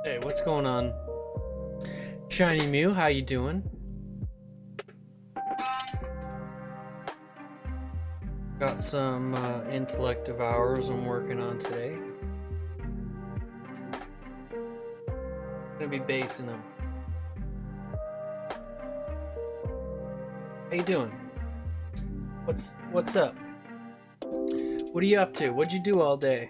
Hey, what's going on? Shiny Mew, how you doing? Got some intellective hours I'm working on today. Gonna be basing them. How you doing? What's up? What are you up to? What'd you do all day?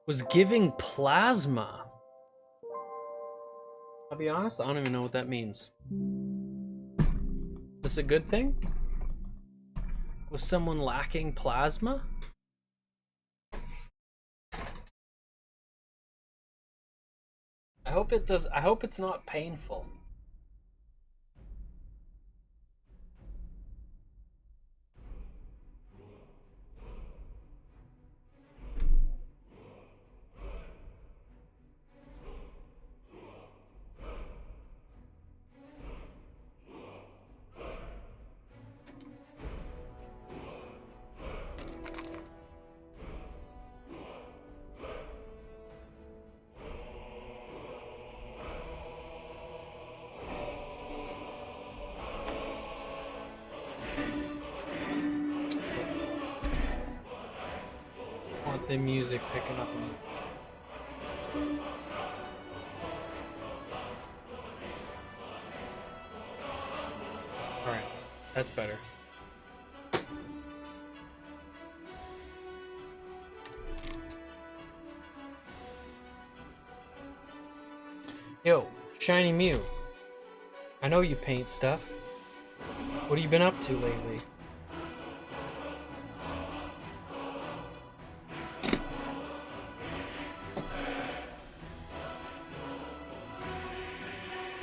Was giving plasma. I'll be honest, I don't even know what that means. Is this a good thing? Was someone lacking plasma? I hope it does. I hope it's not painful. The music picking up on. All right, that's better. Yo, Shiny Mew. I know you paint stuff. What have you been up to lately?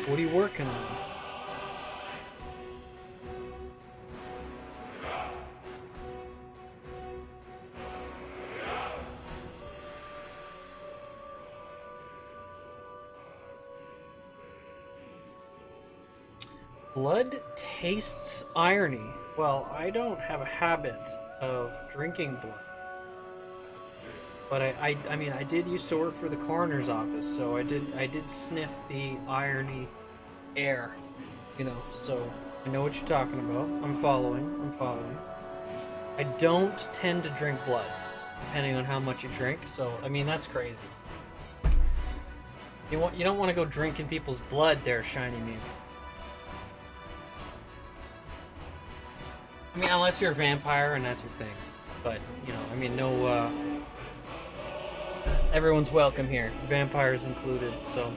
What are you working on? Blood tastes irony. Well, I don't have a habit of drinking blood. But I mean, I did used to work for the coroner's office, so I did sniff the irony air, you know, so I know what you're talking about. I'm following. I don't tend to drink blood, depending on how much you drink, so I mean that's crazy. You don't want to go drinking people's blood there, Shiny Mew. I mean, unless you're a vampire and that's your thing. But, you know, I mean, no, everyone's welcome here, vampires included, so.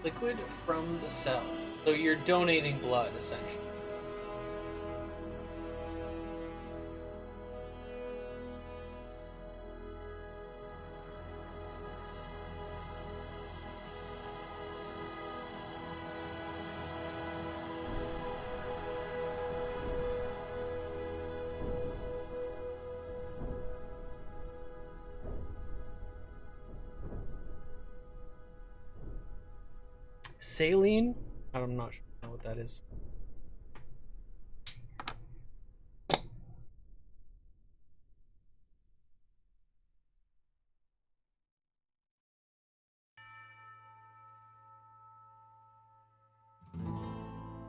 Liquid from the cells. So you're donating blood, essentially. Saline? I'm not sure what that is.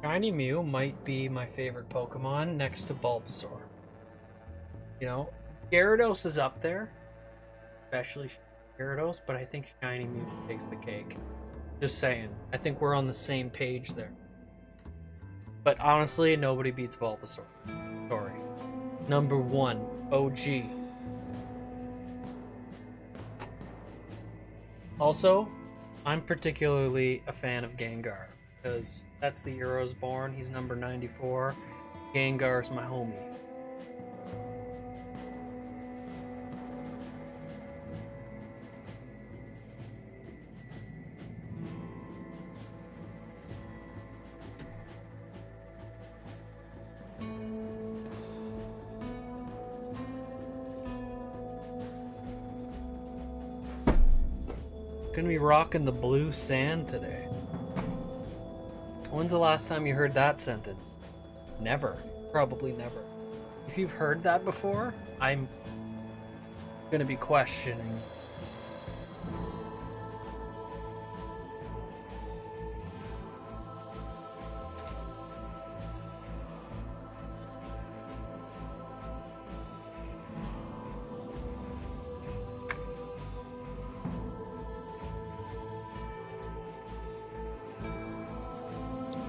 Shiny Mew might be my favorite Pokemon next to Bulbasaur. You know, Gyarados is up there, especially Gyarados, but I think Shiny Mew takes the cake. Just saying. I think we're on the same page there. But honestly, nobody beats Bulbasaur. Sorry. Number 1, OG. Also, I'm particularly a fan of Gengar, because that's the year I was born. He's number 94. Gengar's my homie. Gonna be rocking the blue sand today. When's the last time you heard that sentence? Never. Probably never. If you've heard that before, I'm gonna be questioning.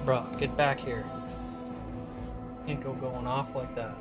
Bro, get back here. Can't go going off like that.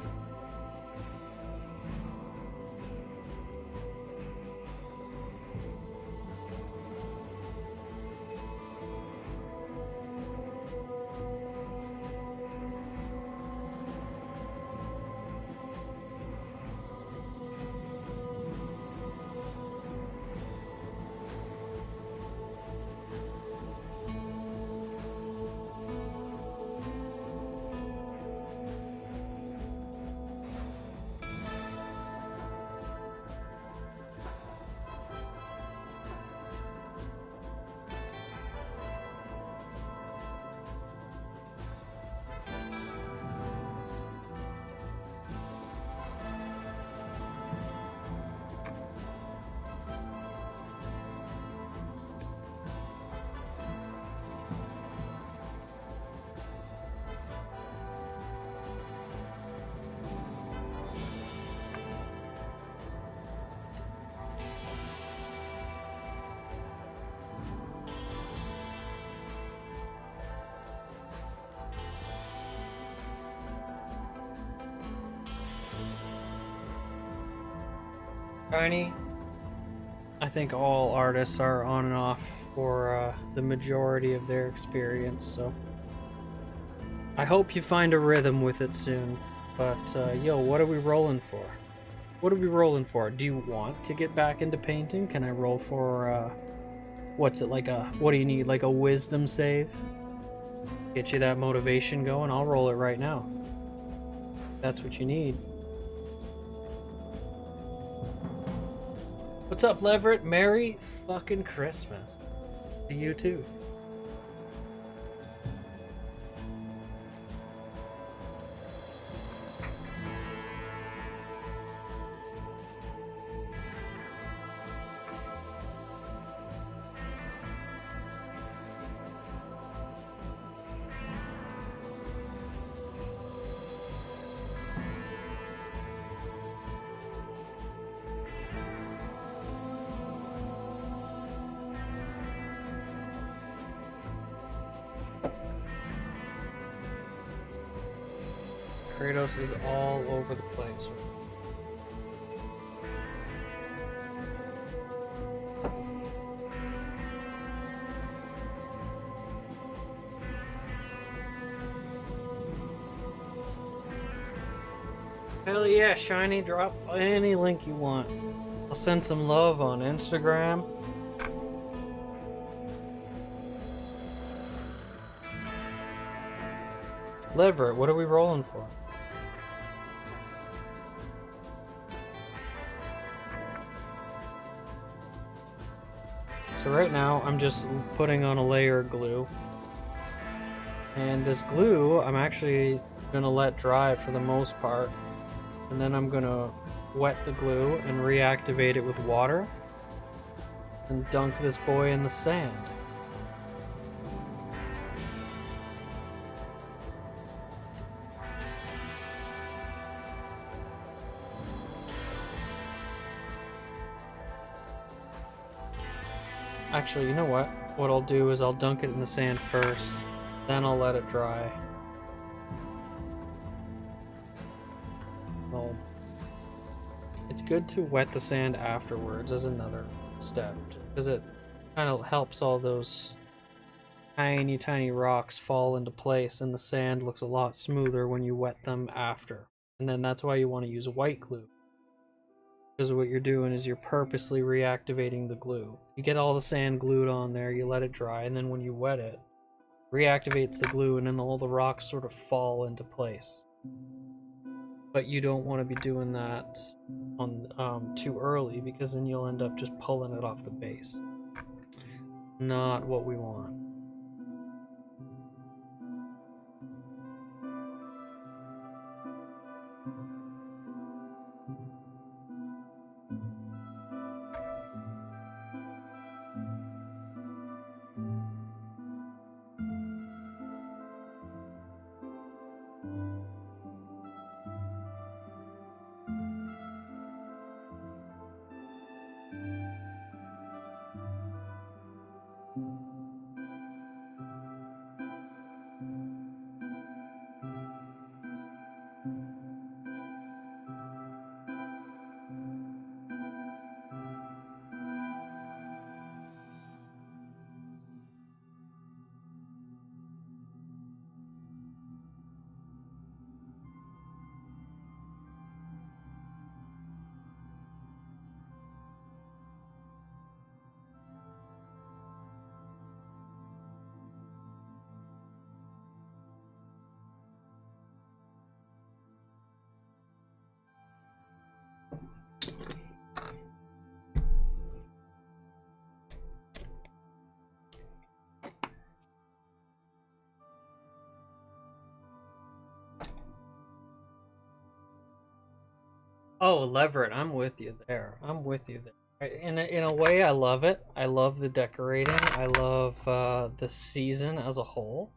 Shiny, I think all artists are on and off for the majority of their experience, so I hope you find a rhythm with it soon. But yo, what are we rolling for? What are we rolling for? Do you want to get back into painting? Can I roll for what's it, like a, what do you need, like a wisdom save? Get you that motivation going? I'll roll it right now. That's what you need. What's up, Leverett? Merry fucking Christmas to you too. Kratos is all over the place. Hell yeah, Shiny, drop any link you want. I'll send some love on Instagram. Leverett, what are we rolling for? So right now I'm just putting on a layer of glue. And this glue I'm actually gonna let dry for the most part. And then I'm gonna wet the glue and reactivate it with water. And dunk this boy in the sand. Actually, you know what? What I'll do is I'll dunk it in the sand first, then I'll let it dry. Well, it's good to wet the sand afterwards as another step, because it kind of helps all those tiny rocks fall into place, and the sand looks a lot smoother when you wet them after. And then that's why you want to use white glue, because what you're doing is you're purposely reactivating the glue. You get all the sand glued on there, you let it dry, and then when you wet it, reactivates the glue, and then all the rocks sort of fall into place. But you don't want to be doing that on too early, because then you'll end up just pulling it off the base. Not what we want. Oh, Leverett, I'm with you there. I'm with you there. In a way, I love it. I love the decorating. I love the season as a whole.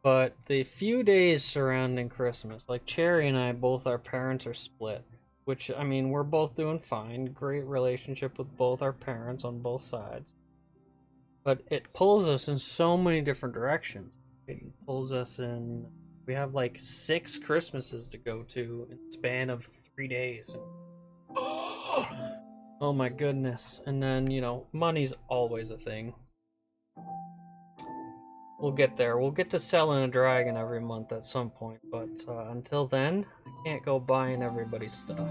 But the few days surrounding Christmas, like Cherry and I, both our parents are split. Which, I mean, we're both doing fine. Great relationship with both our parents on both sides. But it pulls us in so many different directions. It pulls us in... We have like 6 Christmases to go to in the span of 3 days. Oh my goodness. And then, you know, money's always a thing. We'll get there. We'll get to selling a dragon every month at some point. But until then, I can't go buying everybody's stuff.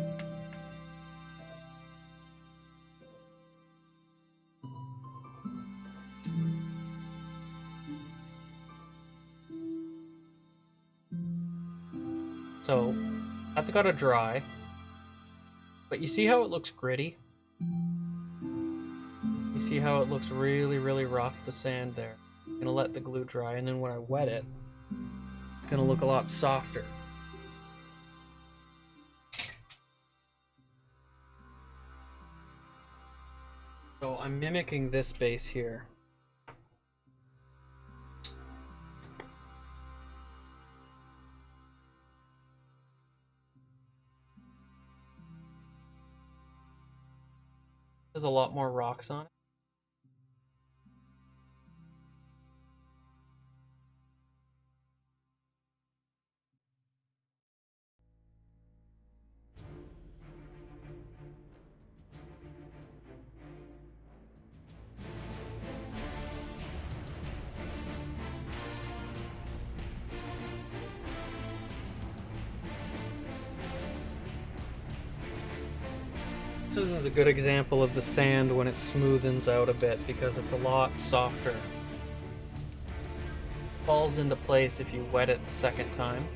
So, that's gotta dry. But you see how it looks gritty? You see how it looks really rough, the sand there? I'm gonna let the glue dry, and then when I wet it, it's gonna look a lot softer. So I'm mimicking this base here. There's a lot more rocks on it. This is a good example of the sand when it smoothens out a bit, because it's a lot softer. Falls into place if you wet it the second time.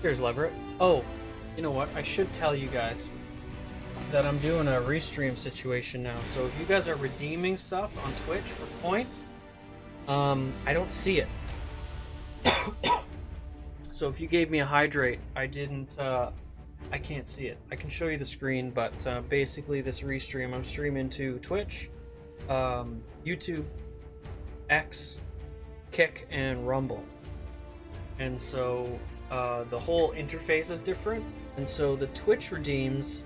Here's Leverett. Oh, you know what? I should tell you guys that I'm doing a restream situation now. So if you guys are redeeming stuff on Twitch for points, I don't see it. So if you gave me a hydrate, I didn't, I can't see it. I can show you the screen, but basically this restream, I'm streaming to Twitch, YouTube, X, Kick, and Rumble. And so the whole interface is different. And so the Twitch redeems,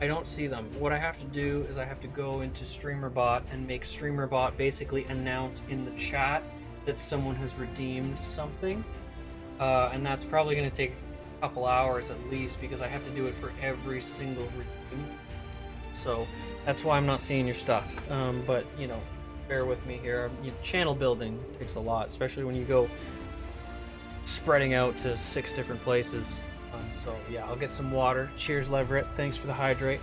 I don't see them. What I have to do is I have to go into StreamerBot and make StreamerBot basically announce in the chat that someone has redeemed something. And that's probably going to take a couple hours at least because I have to do it for every single redeem. So that's why I'm not seeing your stuff. But, you know, bear with me here. Channel building takes a lot, especially when you go spreading out to 6 different places. So yeah, I'll get some water. Cheers, Leverett. Thanks for the hydrate.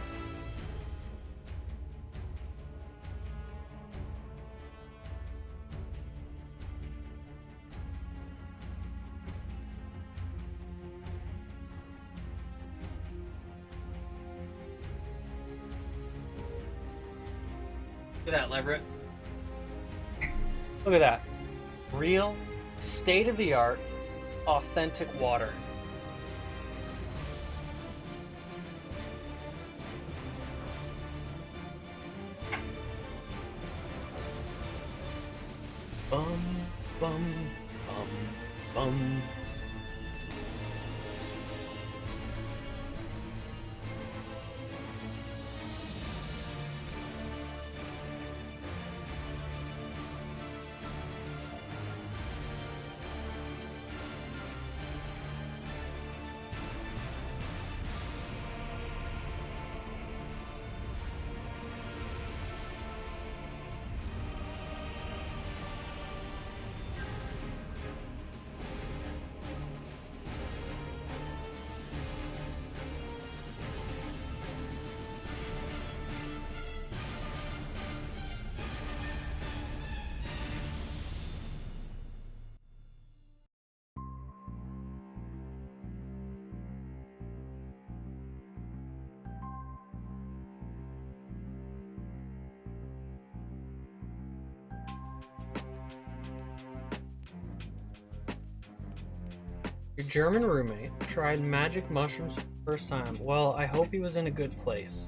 Look at that, Leverett. Look at that. Real, state-of-the-art, authentic water. Bum, bum, bum, bum. Your German roommate tried magic mushrooms for the first time. Well, I hope he was in a good place.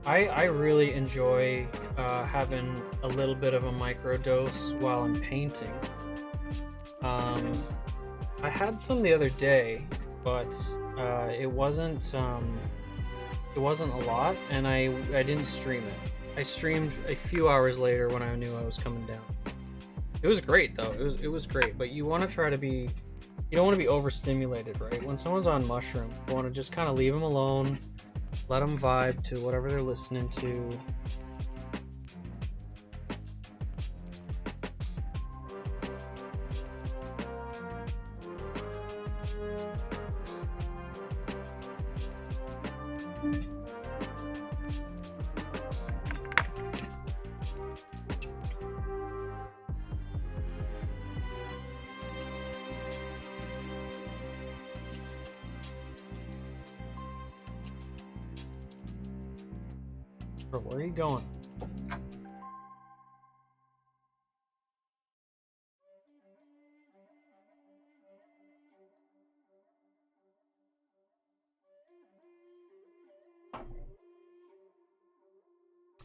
I really enjoy having a little bit of a microdose while I'm painting. I had some the other day, but it wasn't a lot, and I didn't stream it. I streamed a few hours later when I knew I was coming down. It was great though. It was great, but you want to try to be, you don't want to be overstimulated, right? When someone's on mushroom, you want to just kind of leave them alone, let them vibe to whatever they're listening to. Where are you going?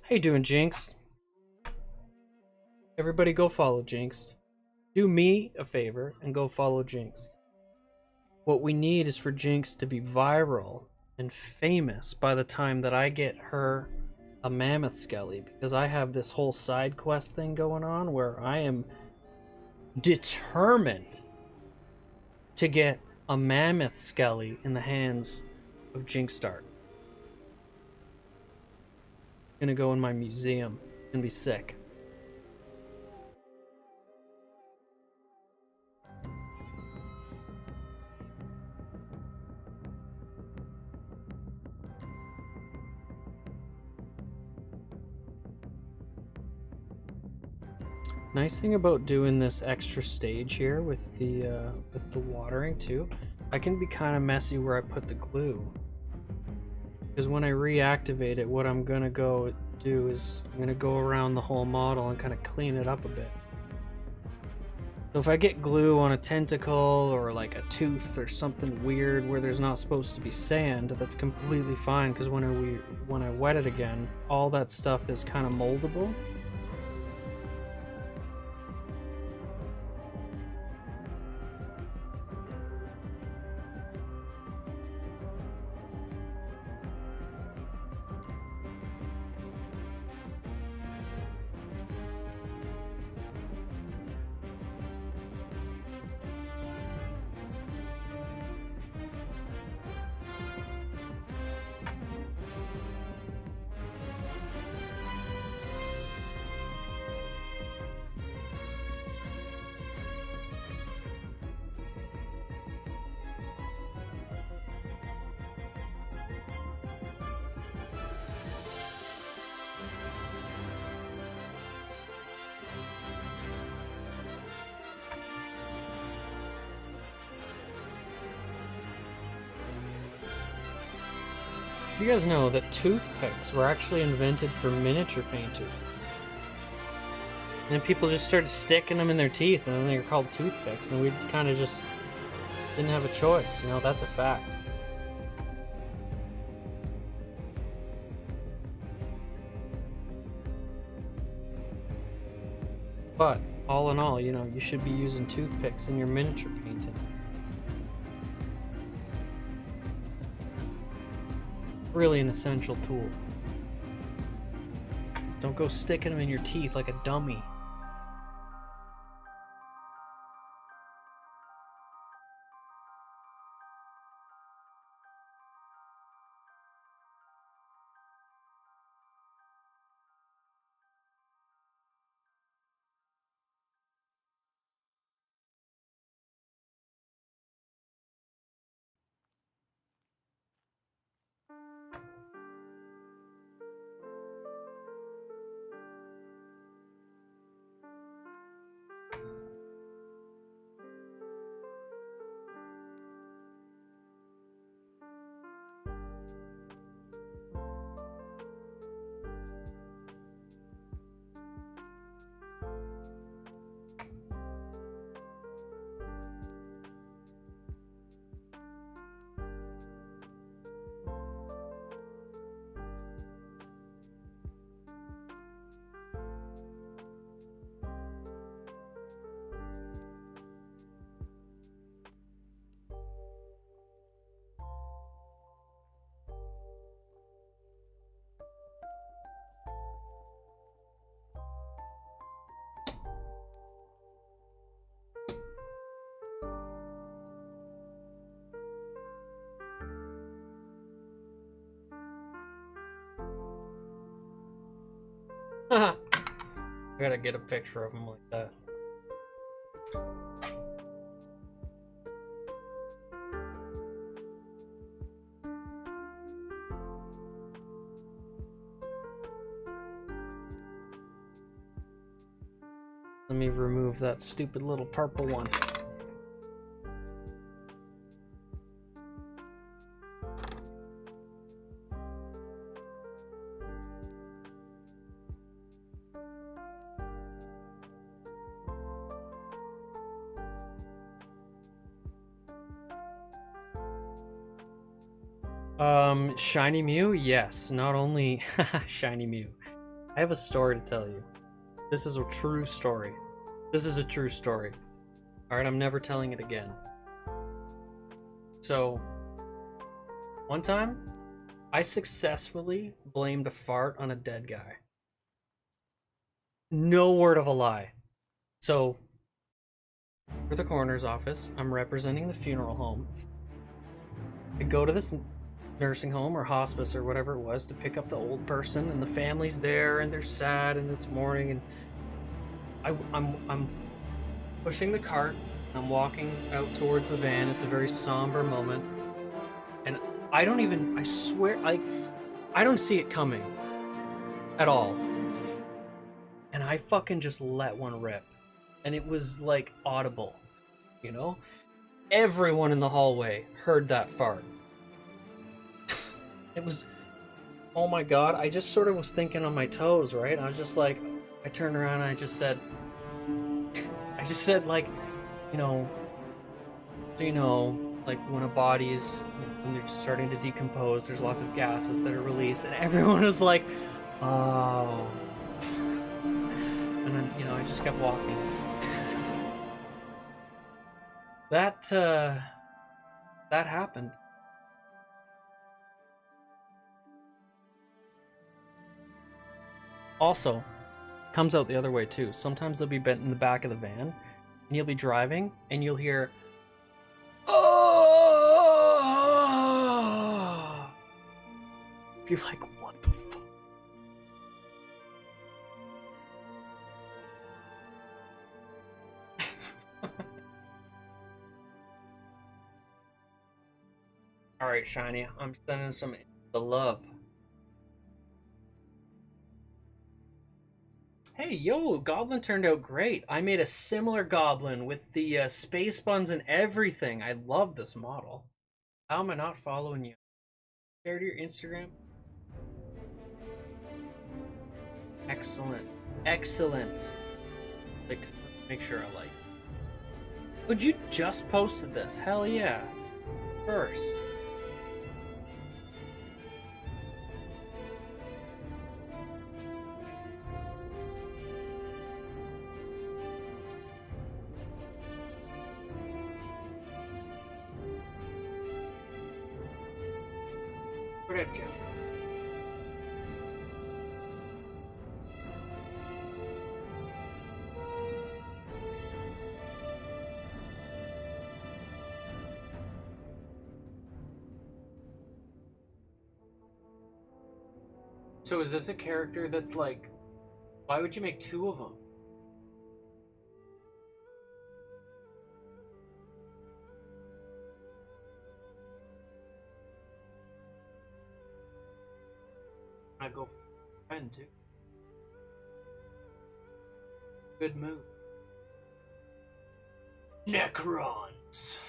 How you doing, Jinx? Everybody go follow Jinx. Do me a favor and go follow Jinx. What we need is for Jinx to be viral and famous by the time that I get her a mammoth skelly, because I have this whole side quest thing going on where I am determined to get a mammoth skelly in the hands of Jinxstart. Gonna go in my museum and be sick. Nice thing about doing this extra stage here with the watering too, I can be kind of messy where I put the glue. Because when I reactivate it, what I'm gonna go do is I'm gonna go around the whole model and kind of clean it up a bit. So if I get glue on a tentacle or like a tooth or something weird where there's not supposed to be sand, that's completely fine, because when I wet it again, all that stuff is kind of moldable. You guys know that toothpicks were actually invented for miniature painters. And people just started sticking them in their teeth, and then they were called toothpicks, and we kind of just didn't have a choice. You know, that's a fact. But, all in all, you know, you should be using toothpicks in your miniature painting. Really an essential tool. Don't go sticking them in your teeth like a dummy. I gotta get a picture of him like that. Let me remove that stupid little purple one. Shiny Mew? Yes, not only Shiny Mew. I have a story to tell you. This is a true story. This is a true story. Alright, I'm never telling it again. So, one time, I successfully blamed a fart on a dead guy. No word of a lie. So, for the coroner's office, I'm representing the funeral home. I go to this nursing home or hospice or whatever it was to pick up the old person, and the family's there and they're sad and it's morning, and I'm pushing the cart. I'm walking out towards the van. It's a very somber moment, and I swear I don't see it coming at all, and I fucking just let one rip. And it was like audible, you know? Everyone in the hallway heard that fart. It was, oh my god, I just sort of was thinking on my toes, right? I was just like, I turned around and I just said, like, you know, so you know, like when a body is, when they're starting to decompose, there's lots of gases that are released, and everyone was like, oh. And then, you know, I just kept walking. That happened. Also, comes out the other way too. Sometimes they'll be bent in the back of the van, and you'll be driving, and you'll hear, oh! Be like, what the fuck? All right, Shiny, I'm sending some the love. Hey, yo, Goblin turned out great. I made a similar Goblin with the space buns and everything. I love this model. How am I not following you? Share to your Instagram. Excellent. Excellent. Like, make sure I like. Would you just posted this? Hell yeah. First. Where'd that go? So is this a character that's like, why would you make two of them? I go for a friend too. Good move. Necrons.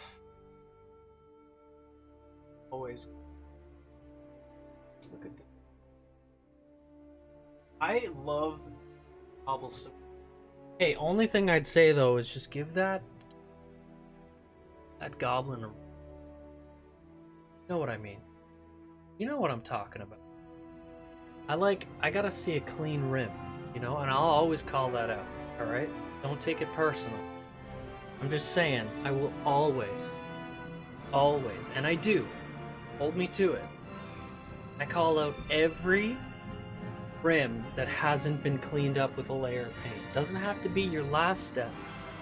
Always. Look at that. I love cobblestone. Hey, only thing I'd say though is just give that goblin a... You know what I mean. You know what I'm talking about. I gotta see a clean rim, you know, and I'll always call that out, alright? Don't take it personal. I'm just saying, I will always, and I do, hold me to it. I call out every rim that hasn't been cleaned up with a layer of paint. Doesn't have to be your last step.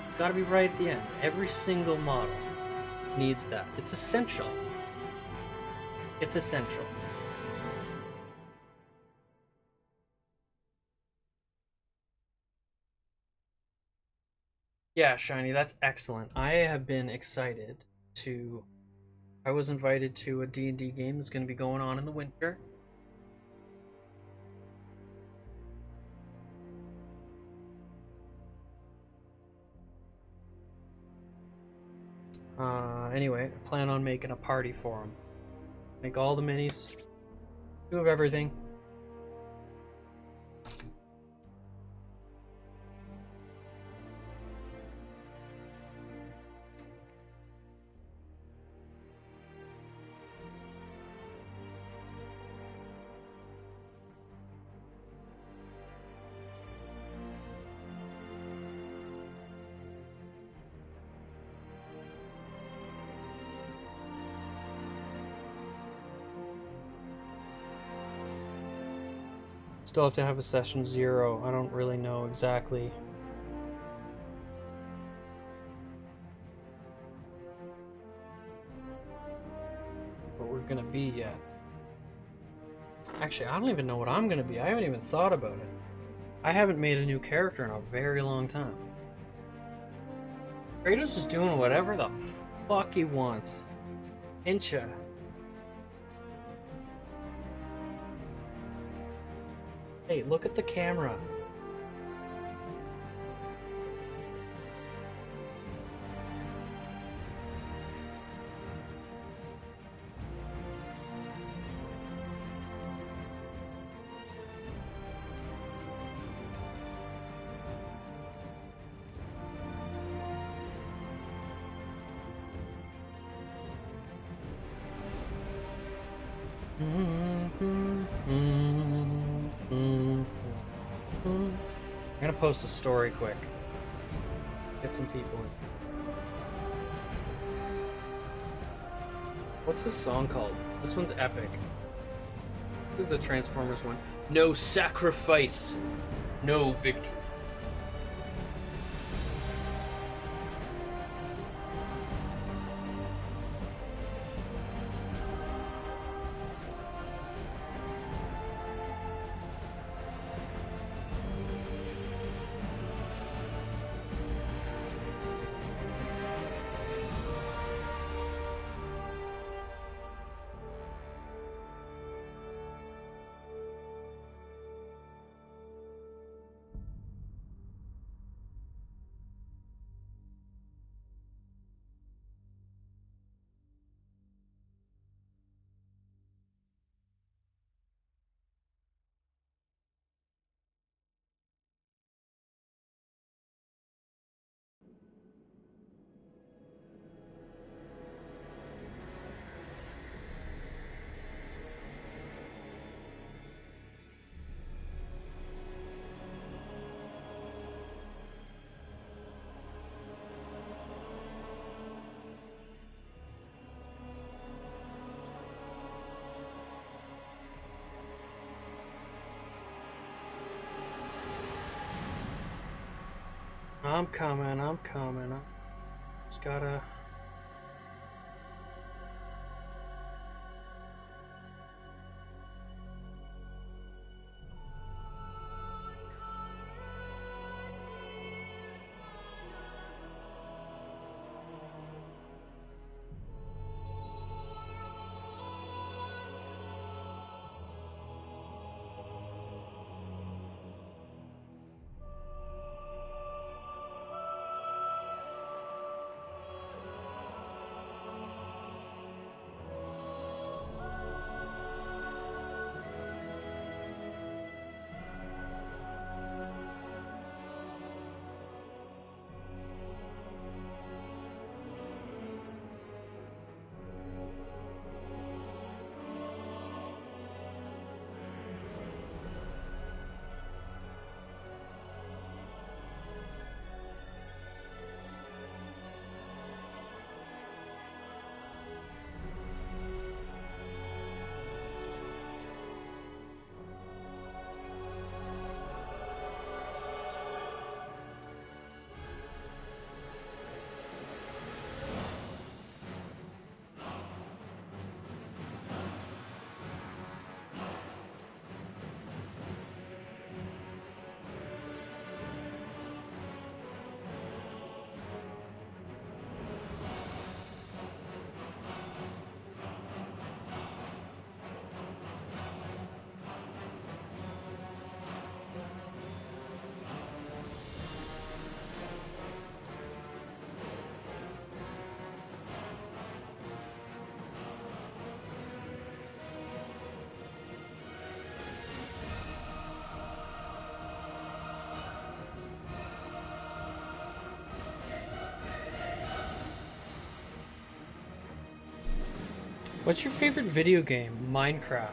It's gotta be right at the end. Every single model needs that. It's essential. It's essential. Yeah, Shiny, that's excellent. I have been excited to... I was invited to a D&D game that's going to be going on in the winter. Anyway, I plan on making a party for them. Make all the minis. Two of everything. Still have to have a session 0. I don't really know exactly. What we're gonna be yet. Actually, I don't even know what I'm gonna be. I haven't even thought about it. I haven't made a new character in a very long time. Kratos is doing whatever the fuck he wants. Incha. Hey, look at the camera. I'm gonna post a story quick. Get some people in. What's this song called? This one's epic. This is the Transformers one. No sacrifice, no victory. I'm coming, I'm coming. I just gotta... What's your favorite video game? Minecraft.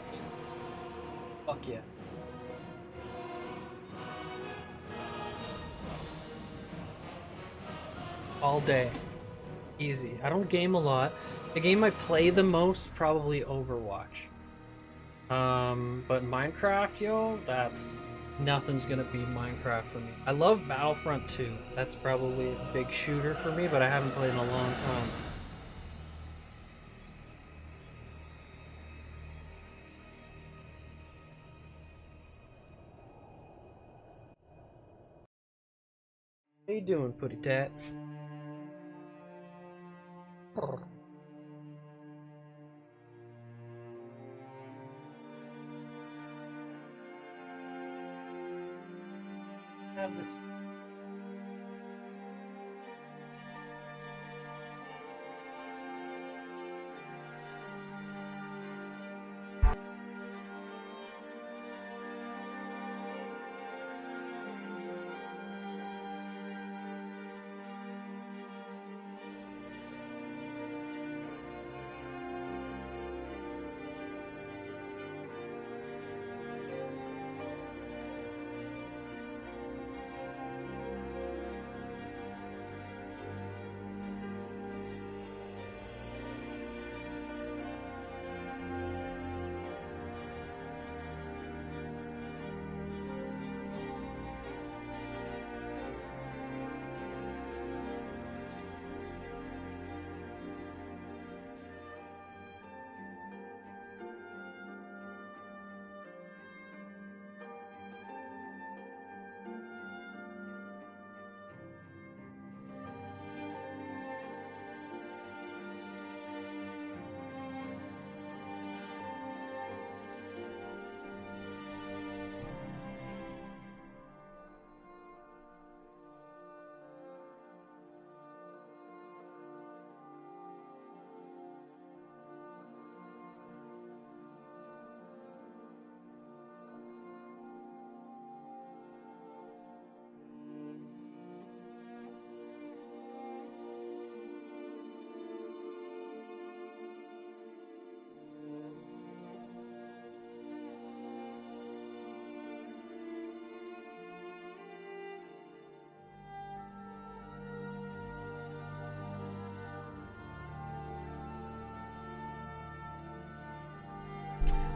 Fuck yeah. All day. Easy. I don't game a lot. The game I play the most, probably Overwatch. But Minecraft, yo, that's... Nothing's gonna beat Minecraft for me. I love Battlefront 2. That's probably a big shooter for me, but I haven't played in a long time. How you doing, Putty Tat? Have this.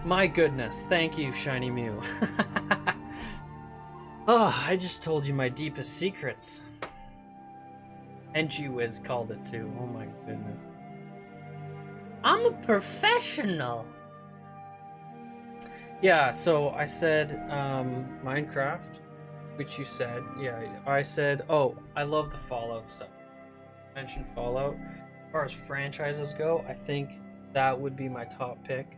My goodness, thank you, Shiny Mew. Oh, I just told you my deepest secrets. And G-Wiz called it too. Oh my goodness. I'm a professional. Yeah, so I said Minecraft, which you said. Yeah, I said, oh, I love the Fallout stuff. I mentioned Fallout. As far as franchises go, I think that would be my top pick.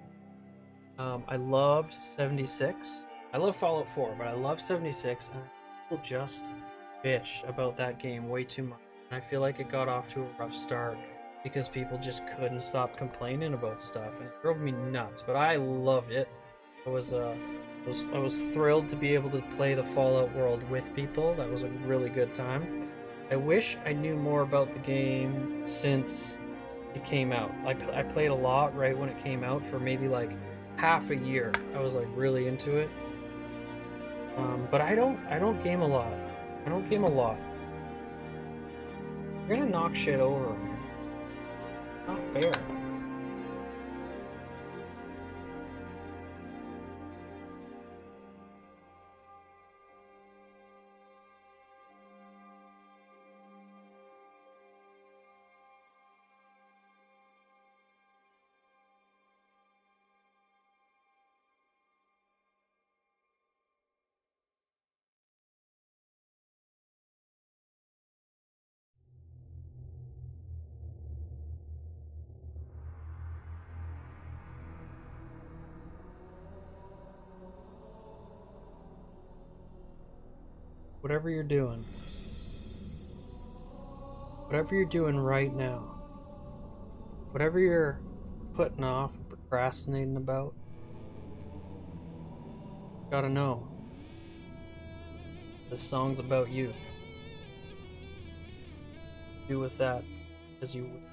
I loved 76. I love Fallout 4, but I love 76, and people just bitch about that game way too much. And I feel like it got off to a rough start because people just couldn't stop complaining about stuff, and it drove me nuts. But I loved it. I was thrilled to be able to play the Fallout world with people. That was a really good time. I wish I knew more about the game since it came out. Like I played a lot right when it came out for maybe like half a year. I was like really into it. But I don't game a lot. I don't game a lot. You're gonna knock shit over, man. Not fair. Whatever you're doing. Whatever you're doing right now. Whatever you're putting off, procrastinating about. Gotta know. This song's about you. Do with that as you wish.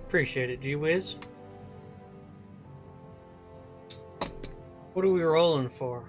Appreciate it, G-Wiz. What are we rolling for?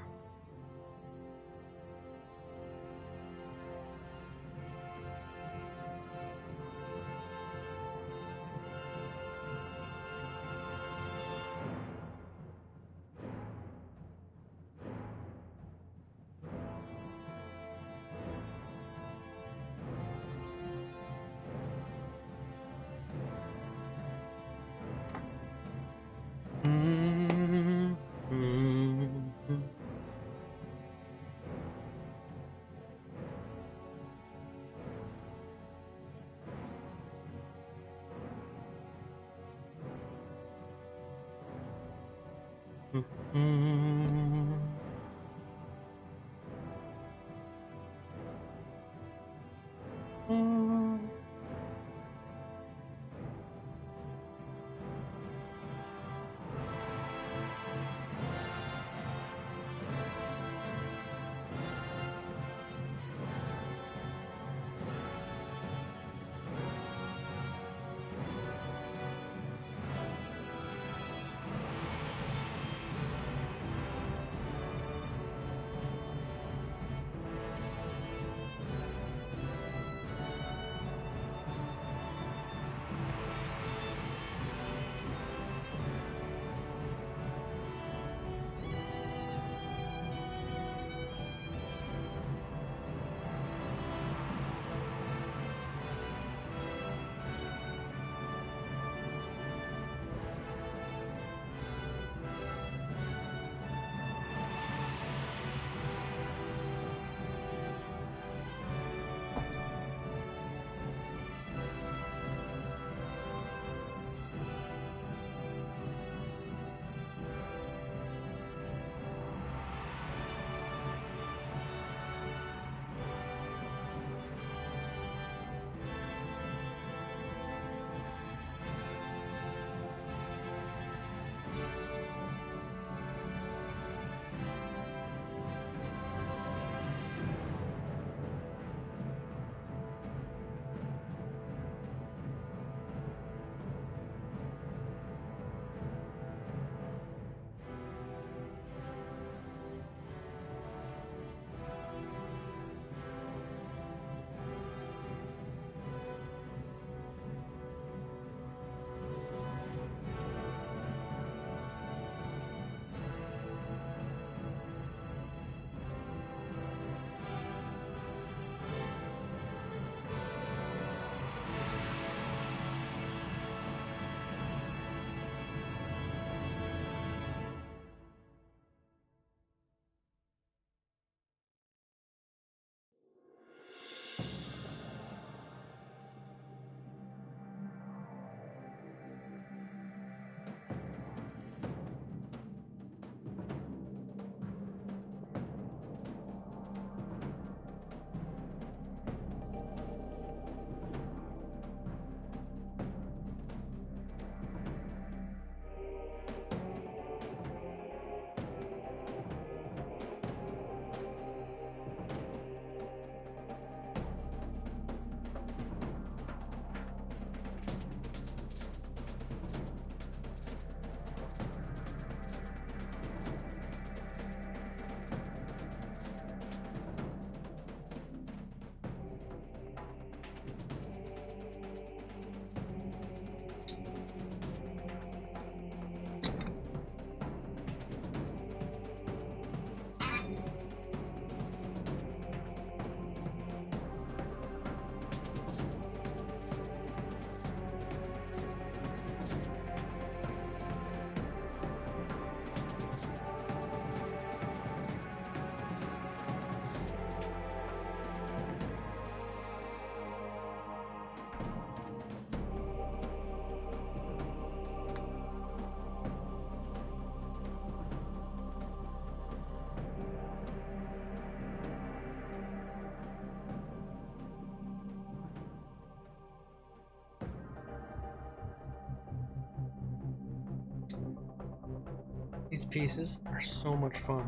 These pieces are so much fun.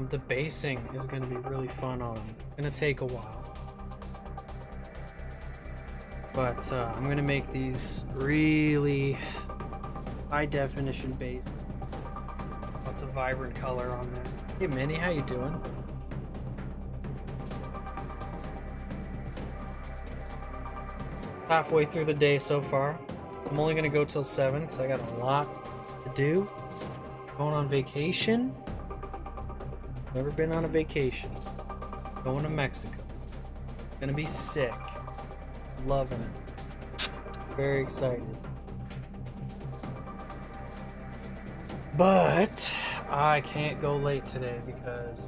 The basing is going to be really fun on them. It's going to take a while. But I'm gonna make these really high definition base. Lots of vibrant color on there. Hey Minnie, how you doing? Halfway through the day so far. I'm only gonna go till 7 because I got a lot to do. Going on vacation. Never been on a vacation. Going to Mexico. Gonna be sick. Loving it. Very excited. But I can't go late today because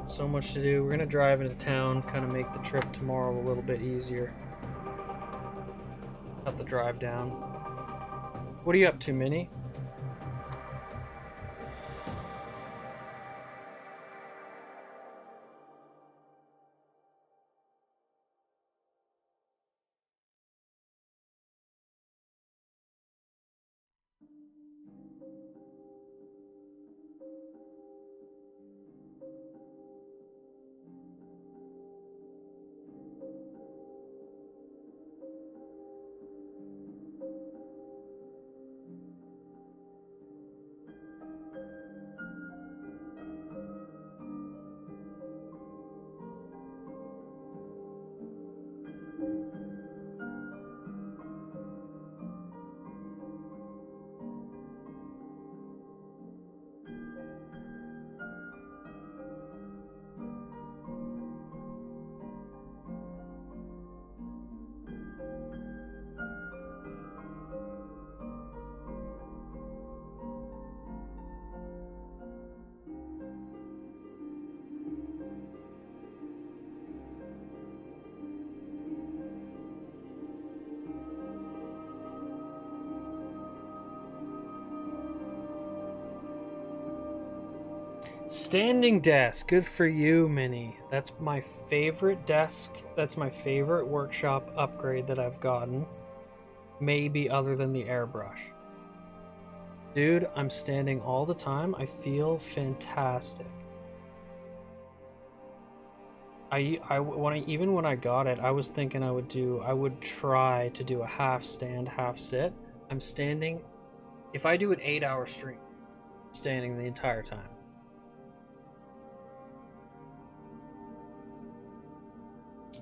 so much to do. We're gonna drive into town, kind of make the trip tomorrow a little bit easier. Cut the drive down. What are you up to, Minnie? Standing desk. Good for you, Minnie. That's my favorite desk. That's my favorite workshop upgrade that I've gotten. Maybe other than the airbrush. Dude, I'm standing all the time. I feel fantastic. Even when I got it, I was thinking I would try to do a half stand, half sit. I'm standing. If I do an 8-hour stream, I'm standing the entire time.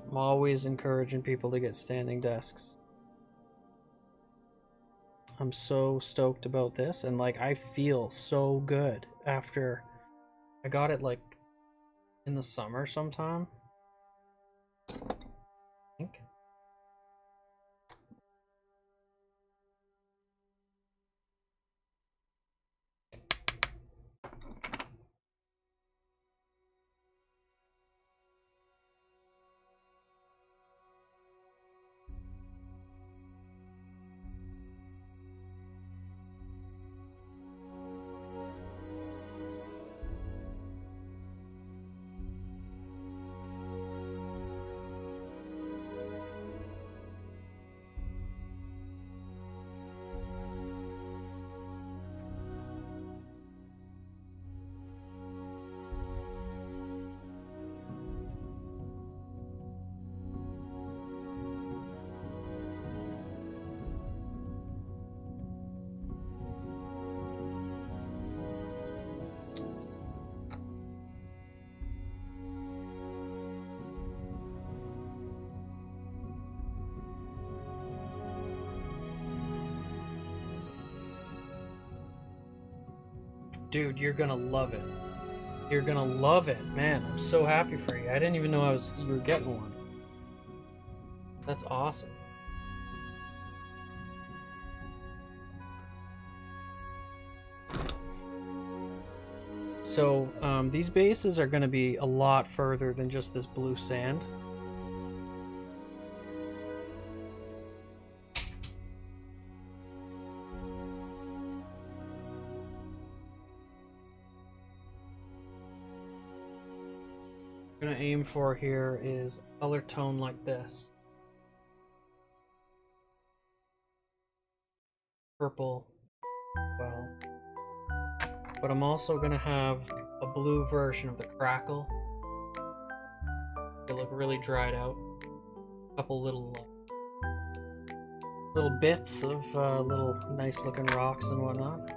I'm always encouraging people to get standing desks. I'm so stoked about this, and like I feel so good after I got it like in the summer sometime. I think. Dude, you're gonna love it. You're gonna love it, man. I'm so happy for you. I didn't even know you were getting one. That's awesome. So these bases are gonna be a lot further than just this blue sand. I'm gonna aim for here is a color tone like this. Purple, well. But I'm also gonna have a blue version of the crackle. They look really dried out. A couple little little bits of little nice looking rocks and whatnot.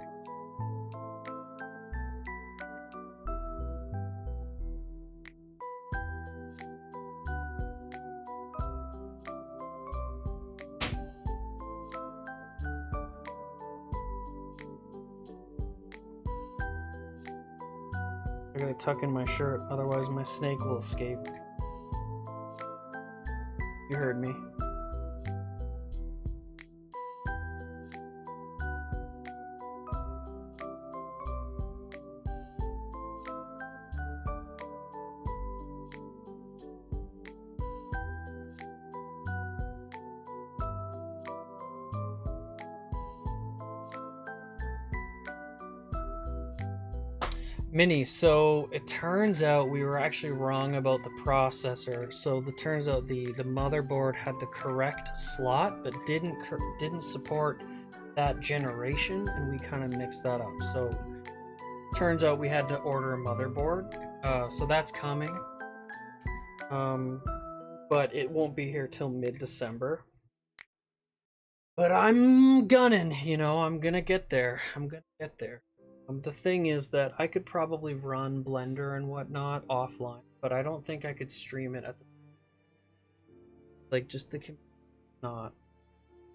I gotta tuck in my shirt, otherwise my snake will escape. You heard me. Mini, so it turns out we were actually wrong about the processor. So it turns out the motherboard had the correct slot, but didn't support that generation, and we kind of mixed that up. So turns out we had to order a motherboard. So that's coming. But it won't be here till mid-December. But I'm gunning, you know, I'm gonna get there. I'm gonna get there. The thing is that I could probably run Blender and whatnot offline, but I don't think I could stream it at the just the not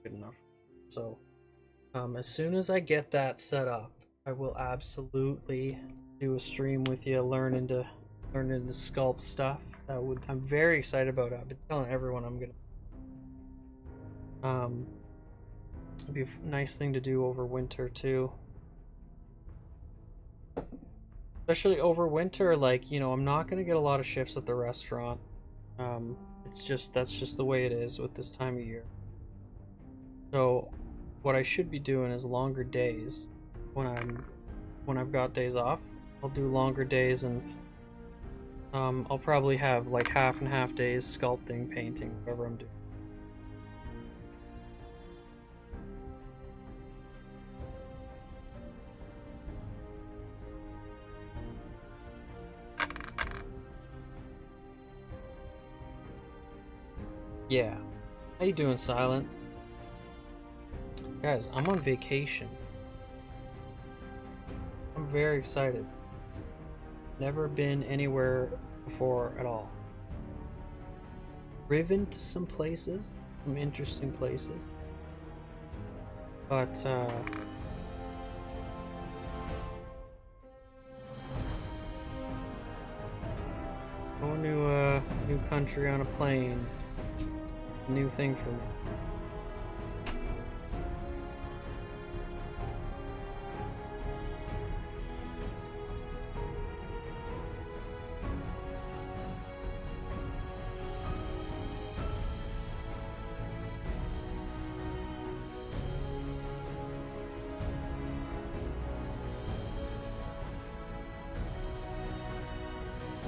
good enough. So as soon as I get that set up, I will absolutely do a stream with you, learning to sculpt stuff. I'm very excited about it. I've been telling everyone I'm gonna it'd be a nice thing to do over winter too. Especially over winter, like, you know, I'm not gonna get a lot of shifts at the restaurant. That's just the way it is with this time of year. So what I should be doing is longer days when I've got days off. I'll do longer days, and I'll probably have like half and half days sculpting, painting, whatever I'm doing. Yeah. How you doing, Silent? Guys, I'm on vacation. I'm very excited. Never been anywhere before at all. Driven to some places, some interesting places. But going to a new country on a plane, a new thing for me.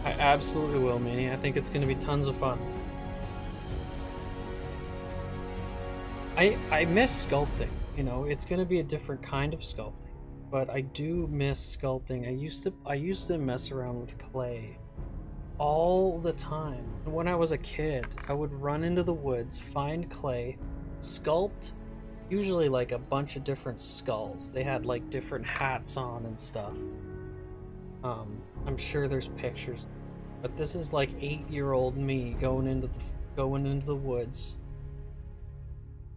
I absolutely will, Manny. I think it's going to be tons of fun. I miss sculpting. You know, it's going to be a different kind of sculpting, but I do miss sculpting. I used to mess around with clay all the time. When I was a kid, I would run into the woods, find clay, sculpt usually like a bunch of different skulls. They had like different hats on and stuff. I'm sure there's pictures, but this is like 8-year-old me going into the woods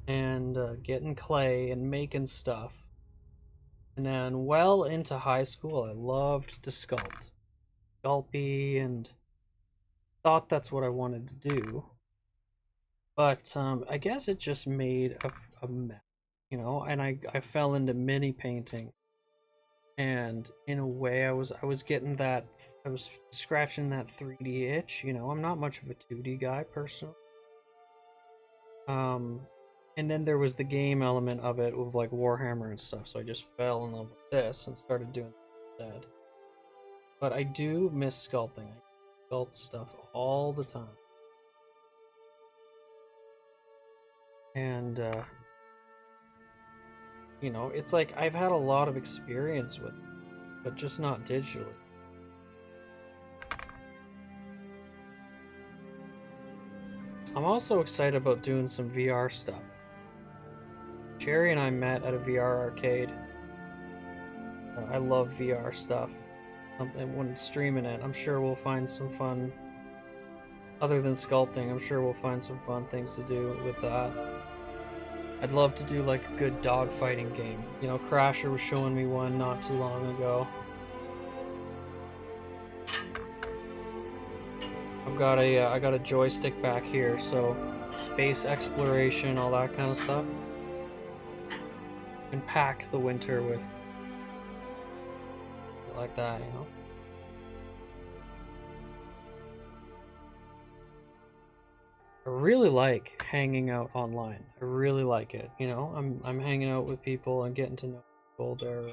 and getting clay and making stuff. And then well into high school, I loved to sculpey, and thought that's what I wanted to do. But I guess it just made a mess, you know. And I fell into mini painting. And in a way, I was scratching that 3D itch, you know. I'm not much of a 2D guy personally. And then there was the game element of it with like Warhammer and stuff, so I just fell in love with this and started doing it instead. But I do miss sculpting. I sculpt stuff all the time. And you know, it's like I've had a lot of experience with it, but just not digitally. I'm also excited about doing some VR stuff. Cherry and I met at a VR arcade. I love VR stuff. And when streaming it, I'm sure we'll find some fun. Other than sculpting, I'm sure we'll find some fun things to do with that. I'd love to do like a good dogfighting game. You know, Crasher was showing me one not too long ago. I got a joystick back here, so space exploration, all that kind of stuff. And pack the winter with like that, you know. I really like hanging out online. I really like it. You know, I'm hanging out with people and getting to know people. They're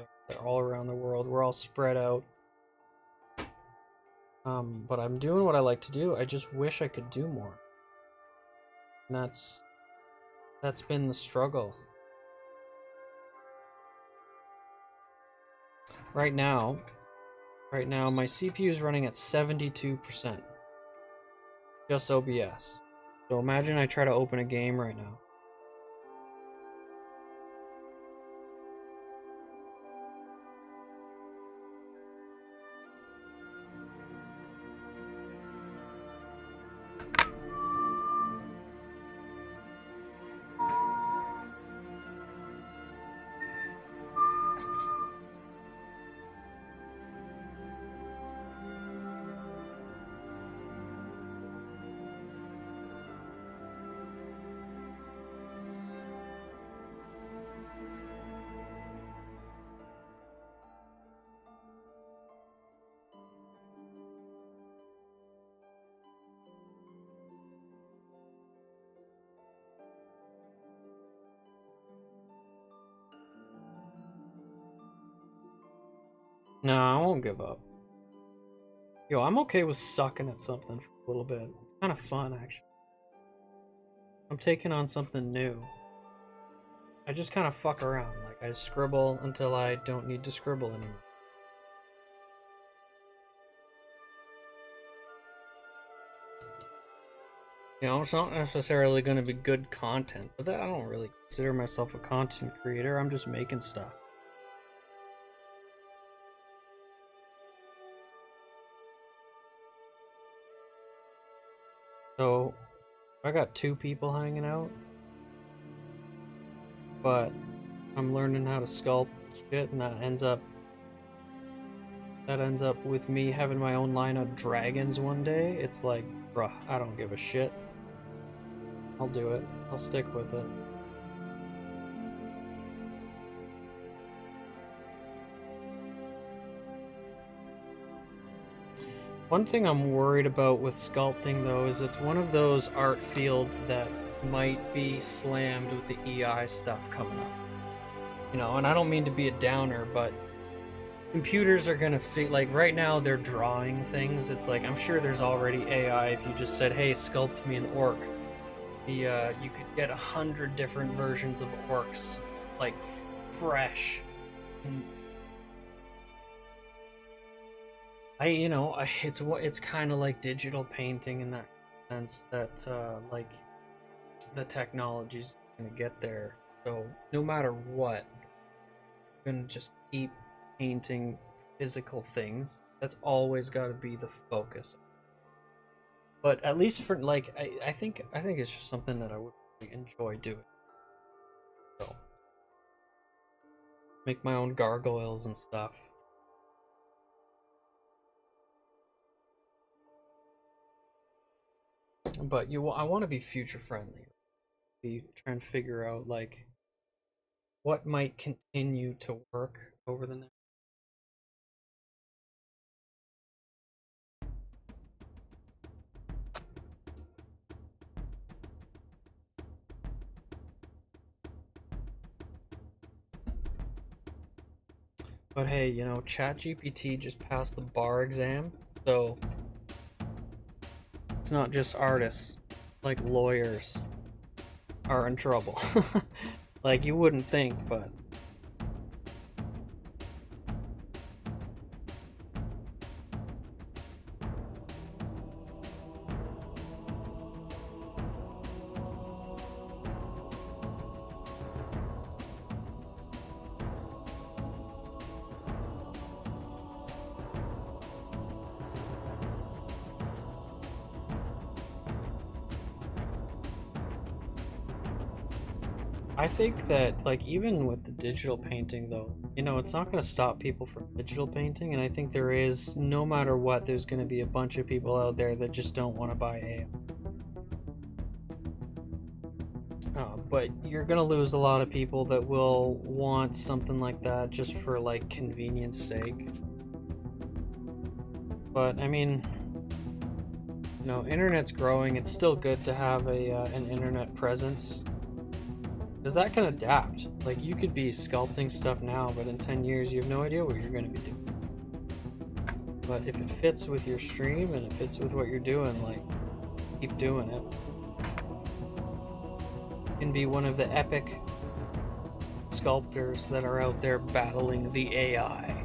all around the world. We're all spread out. But I'm doing what I like to do. I just wish I could do more. And that's been the struggle. Right now my CPU is running at 72%. Just OBS. So imagine I try to open a game right now. No, I won't give up. Yo, I'm okay with sucking at something for a little bit. It's kind of fun, actually. I'm taking on something new. I just kind of fuck around. Like, I scribble until I don't need to scribble anymore. You know, it's not necessarily going to be good content, but I don't really consider myself a content creator. I'm just making stuff. So, I got 2 people hanging out, but I'm learning how to sculpt shit, and that ends up with me having my own line of dragons one day. It's like, bruh, I don't give a shit. I'll do it. I'll stick with it. One thing I'm worried about with sculpting, though, is it's one of those art fields that might be slammed with the EI stuff coming up. You know, and I don't mean to be a downer, but computers are gonna like right now they're drawing things. It's like, I'm sure there's already AI. If you just said, hey, sculpt me an orc, you could get 100 different versions of orcs, like fresh. And it's kind of like digital painting in that sense that like the technology's gonna get there. So no matter what, I'm gonna just keep painting physical things. That's always got to be the focus. But at least for like, I think it's just something that I would really enjoy doing. So make my own gargoyles and stuff. But I want to be future friendly. Be trying to figure out like what might continue to work over the next. But hey, you know, ChatGPT just passed the bar exam, so it's not just artists, like lawyers are in trouble. Like you wouldn't think, but I think that, like, even with the digital painting, though, you know, it's not going to stop people from digital painting, and I think there is, no matter what, there's going to be a bunch of people out there that just don't want to buy AI. But you're going to lose a lot of people that will want something like that just for, like, convenience sake. But, I mean, you know, internet's growing. It's still good to have an internet presence. Because that can adapt. Like, you could be sculpting stuff now, but in 10 years, you have no idea what you're going to be doing. But if it fits with your stream and it fits with what you're doing, like, keep doing it. You can be one of the epic sculptors that are out there battling the AI.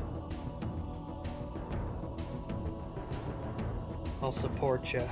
I'll support you.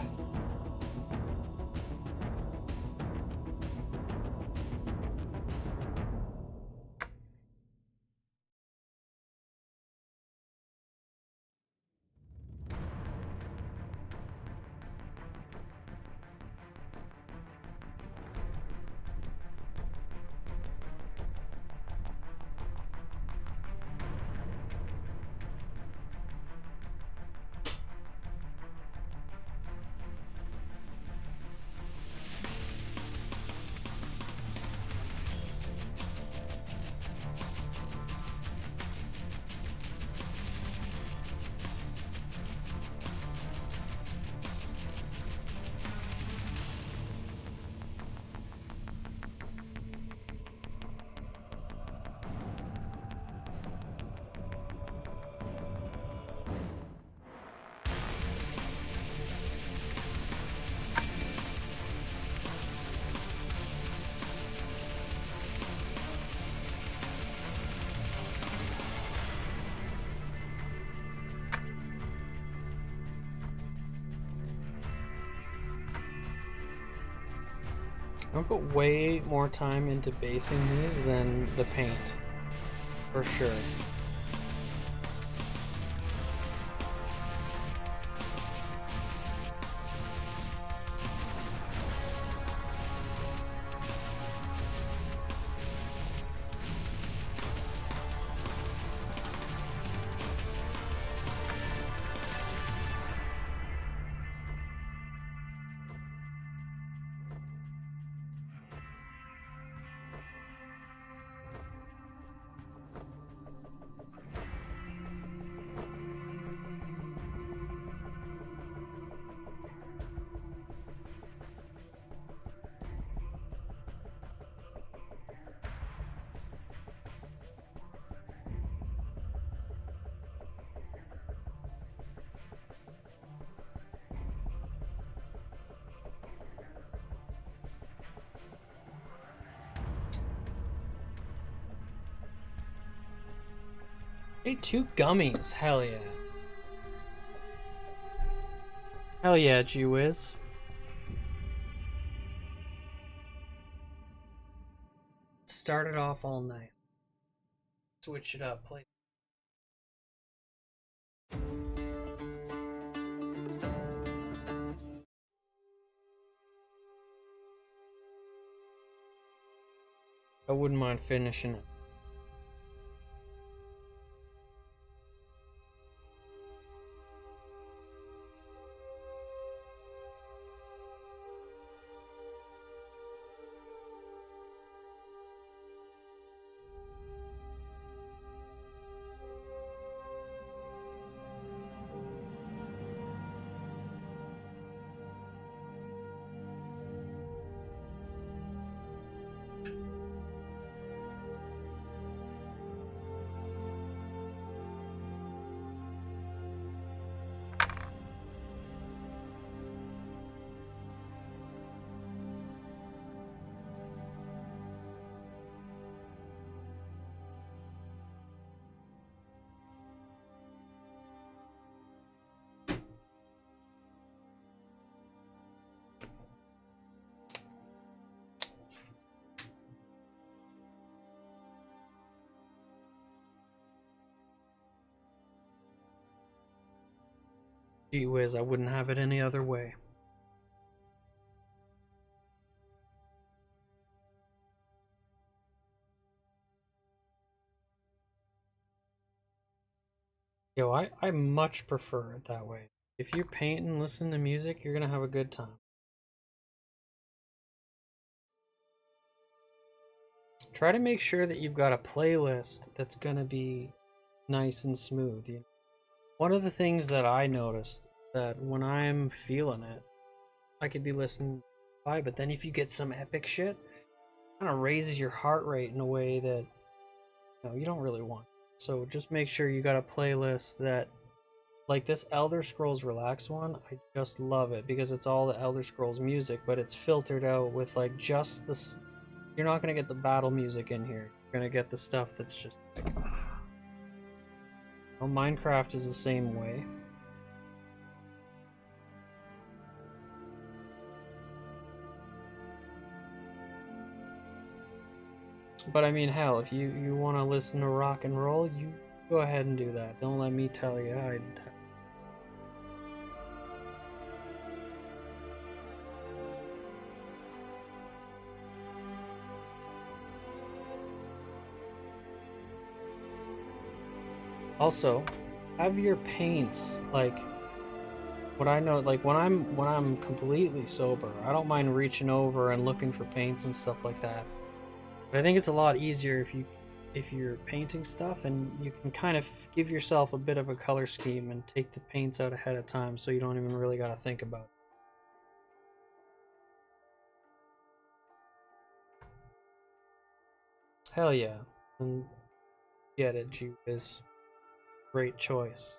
I put way more time into basing these than the paint, for sure. Hey, 2 gummies. Hell yeah. Hell yeah, G-Wiz. Started off all night. Switch it up, play. I wouldn't mind finishing it. Gee whiz, I wouldn't have it any other way. Yo, I much prefer it that way. If you paint and listen to music, you're gonna have a good time. Try to make sure that you've got a playlist that's gonna be nice and smooth. You know? One of the things that I noticed that when I'm feeling it, I could be listening by, but then if you get some epic shit, it kind of raises your heart rate in a way that you don't really want. So just make sure you got a playlist that, like this Elder Scrolls Relax one, I just love it because it's all the Elder Scrolls music, but it's filtered out with like just this. You're not gonna get the battle music in here. You're gonna get the stuff that's just like. Well, Minecraft is the same way. But I mean, hell, if you want to listen to rock and roll, you go ahead and do that. Don't let me tell you. Also, have your paints like what I know. Like when I'm completely sober, I don't mind reaching over and looking for paints and stuff like that. But I think it's a lot easier if you're painting stuff and you can kind of give yourself a bit of a color scheme and take the paints out ahead of time so you don't even really got to think about it. Hell yeah. And get it, G is great choice.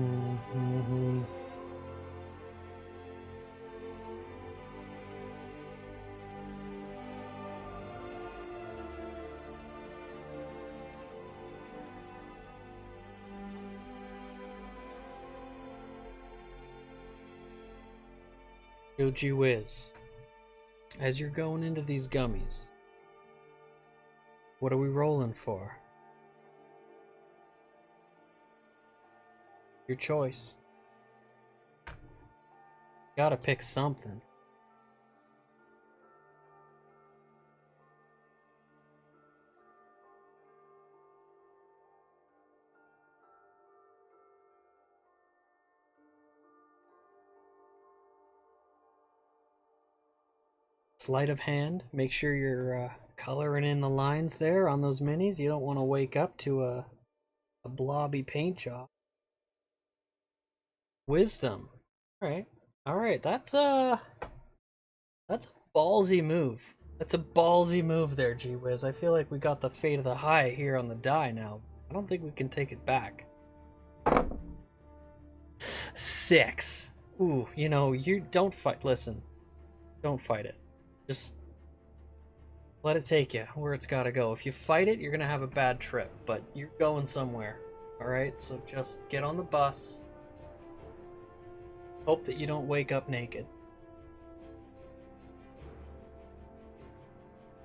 Mm-hmm. Yo, G Wiz, as you're going into these gummies, what are we rolling for? Your choice. Gotta pick something. Sleight of hand. Make sure you're coloring in the lines there on those minis. You don't want to wake up to a blobby paint job. Wisdom. All right. That's a ballsy move. That's a ballsy move there, Gee Whiz. I feel like we got the fate of the high here on the die now. I don't think we can take it back. 6. Ooh, you know, you don't fight. Listen, don't fight it. Just let it take you where it's got to go. If you fight it, you're going to have a bad trip, but you're going somewhere. All right? So just get on the bus. Hope that you don't wake up naked.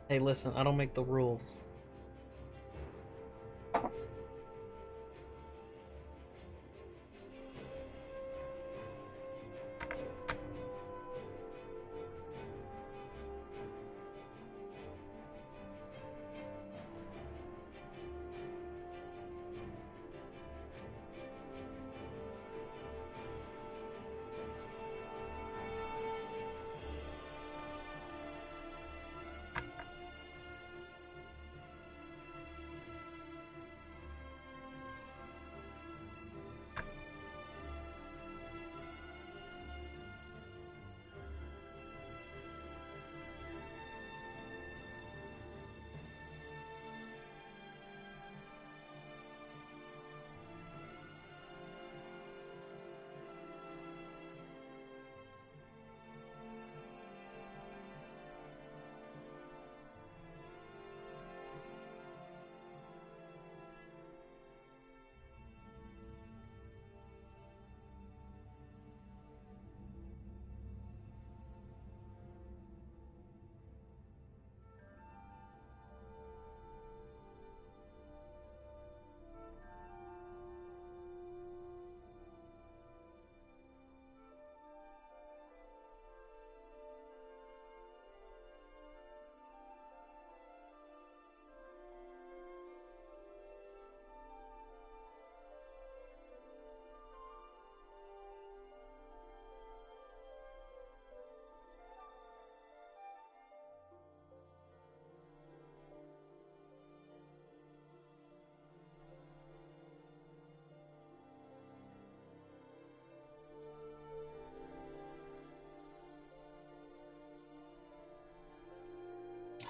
Hey, listen, I don't make the rules.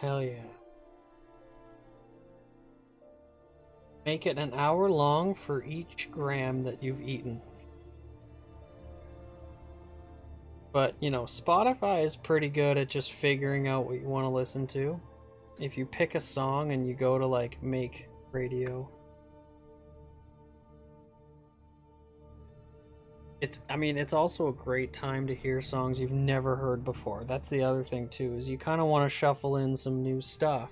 Hell yeah. Make it an hour long for each gram that you've eaten. But, you know, Spotify is pretty good at just figuring out what you want to listen to. If you pick a song and you go to, like, make radio. It's also a great time to hear songs you've never heard before. That's the other thing, too, is you kind of want to shuffle in some new stuff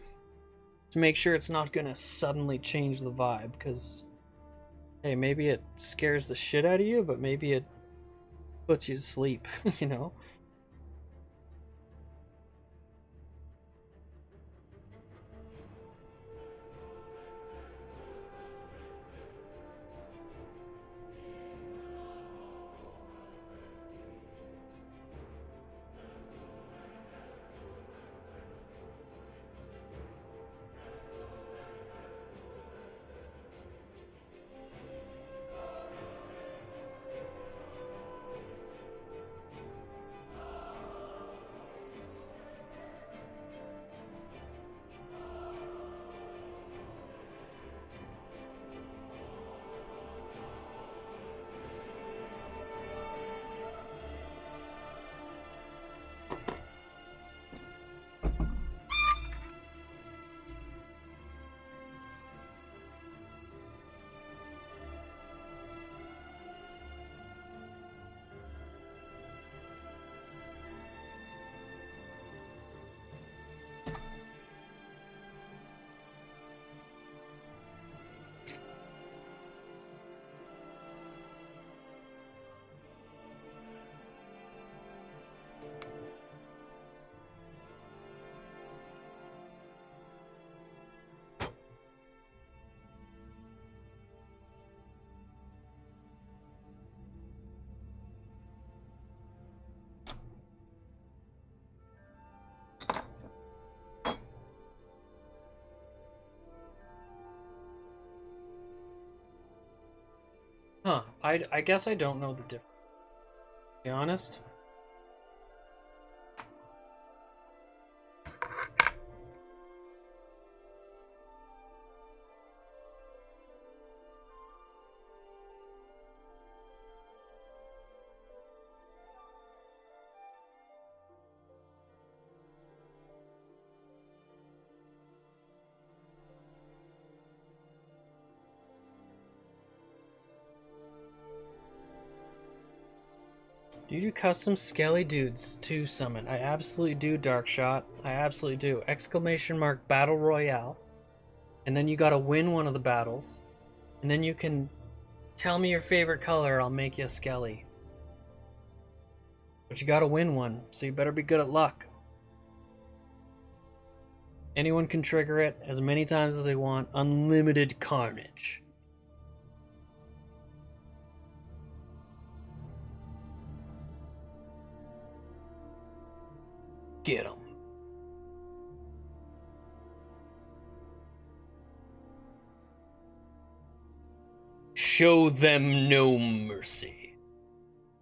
to make sure it's not going to suddenly change the vibe, because, hey, maybe it scares the shit out of you, but maybe it puts you to sleep, you know? Huh. I guess I don't know the difference, to be honest. Do you do custom skelly dudes to summon? I absolutely do, Darkshot. I absolutely do. Exclamation mark battle royale. And then you gotta win one of the battles. And then you can tell me your favorite color, I'll make you a skelly. But you gotta win one, so you better be good at luck. Anyone can trigger it as many times as they want. Unlimited carnage. Get 'em. Show them no mercy.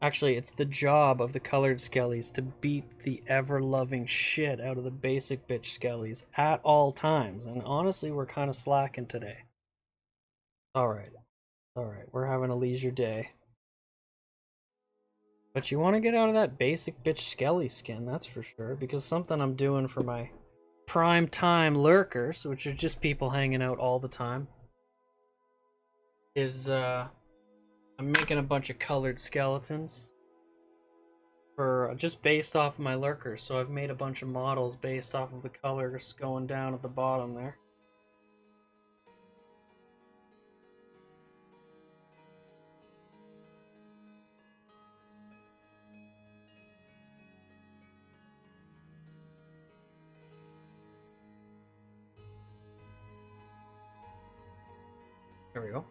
Actually, it's the job of the colored skellies to beat the ever-loving shit out of the basic bitch skellies at all times. And honestly, we're kind of slacking today. Alright. Alright, we're having a leisure day. But you want to get out of that basic bitch skelly skin, that's for sure. Because something I'm doing for my prime time lurkers, which are just people hanging out all the time, is I'm making a bunch of colored skeletons for just based off of my lurkers. So I've made a bunch of models based off of the colors going down at the bottom there. There we go.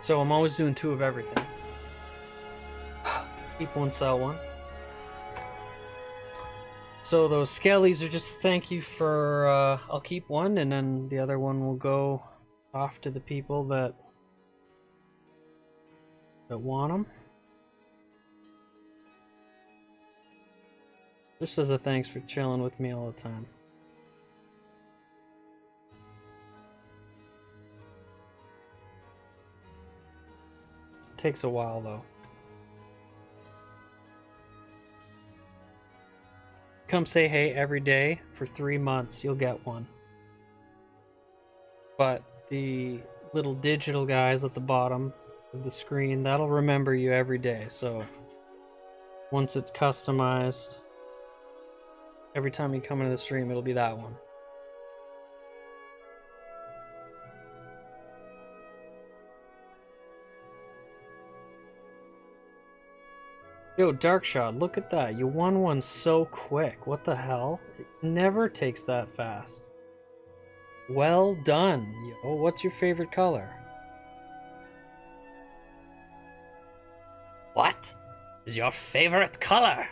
So I'm always doing 2 of everything. Keep one, sell one. So those skellies are just thank you for, I'll keep one and then the other one will go off to the people that want them. Just as a thanks for chilling with me all the time. Takes a while though. Come say hey every day for 3 months, you'll get one. But the little digital guys at the bottom of the screen, that'll remember you every day. So once it's customized, every time you come into the stream, it'll be that one. Yo, Darkshot, look at that. You won one so quick. What the hell? It never takes that fast. Well done. Yo, what's your favorite color? What is your favorite color?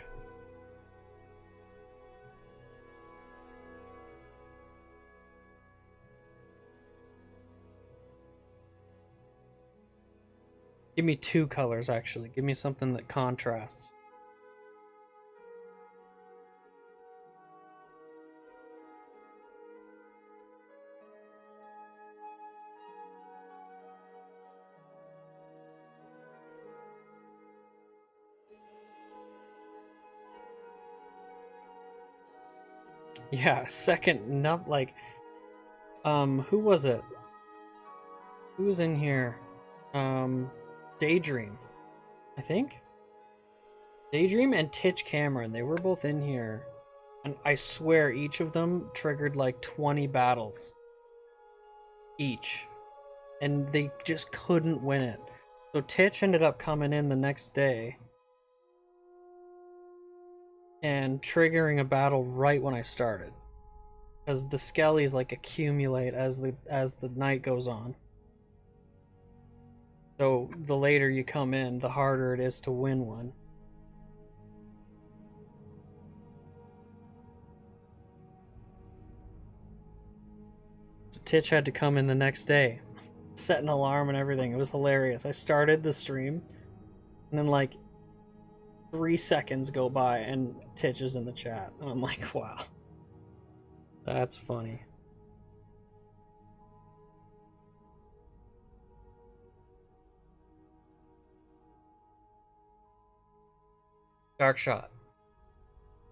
Give me 2 colors, actually. Give me something that contrasts. Yeah, second, not like, who was it? Who was in here? Daydream, I think. Daydream and Titch Cameron, they were both in here. And I swear each of them triggered like 20 battles. Each. and they just couldn't win it. So Titch ended up coming in the next day and triggering a battle right when I started, because the skellies like accumulate as the night goes on. So the later you come in, the harder it is to win one. So Titch had to come in the next day, set an alarm and everything. It was hilarious. I started the stream, and then like 3 seconds go by, and Titch is in the chat, and I'm like, wow, that's funny. Dark shot.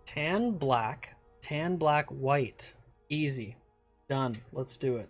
Tan, black, white. Easy. Done. Let's do it.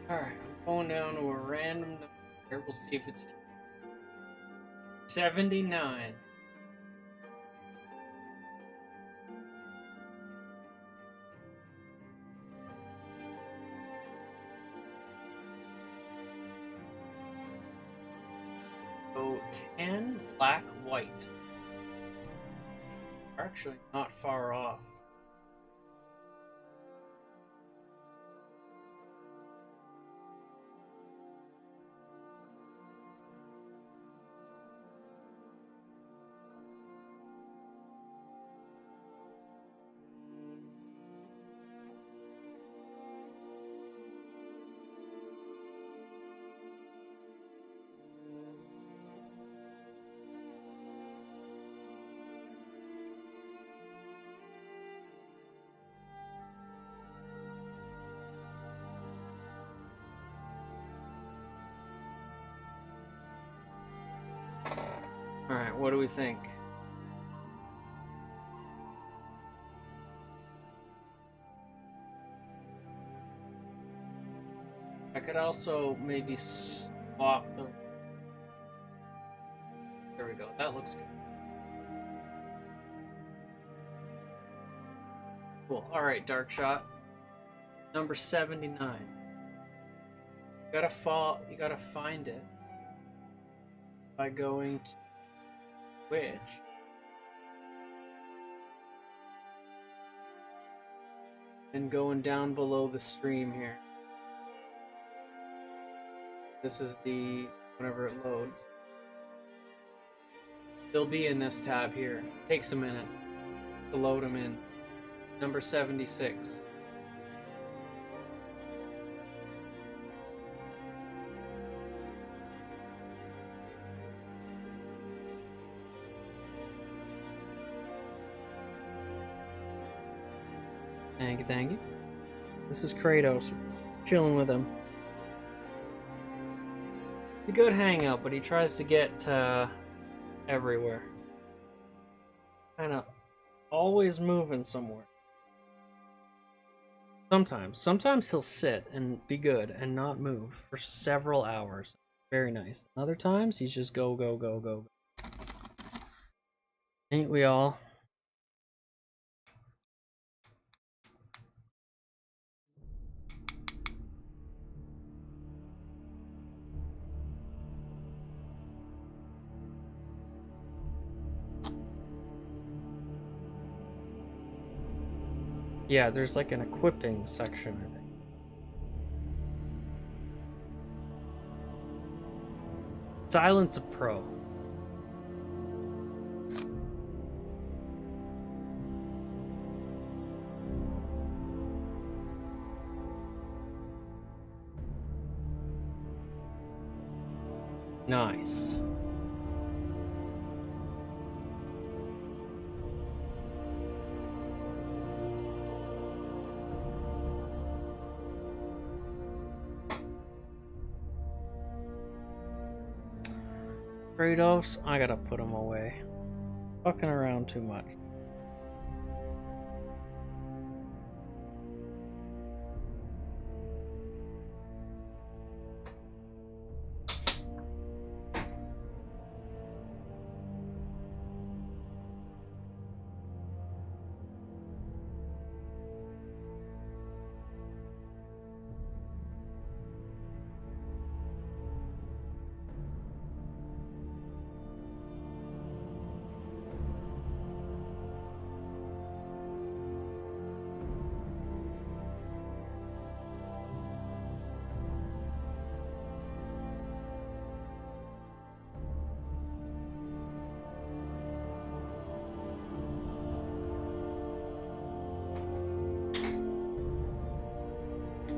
Alright, I'm going down to a random number here. We'll see if it's 79. So 10, black, white. We're actually not far off. Alright, what do we think? I could also maybe swap the... There we go, that looks good. Cool, alright, Dark Shot. Number 79. You gotta find it by going to Twitch. And going down below the stream here. This is the, whenever it loads. They'll be in this tab here. Takes a minute to load them in. Number 76. Thank you. This is Kratos, chilling with him. It's a good hangout, but he tries to get everywhere. Kind of always moving somewhere. Sometimes he'll sit and be good and not move for several hours. Very nice. Other times he's just go, go, go, go. Ain't we all? Yeah, there's like an equipping section, I think. Silence a pro. Nice. Trade-offs, I gotta put them away. Fucking around too much.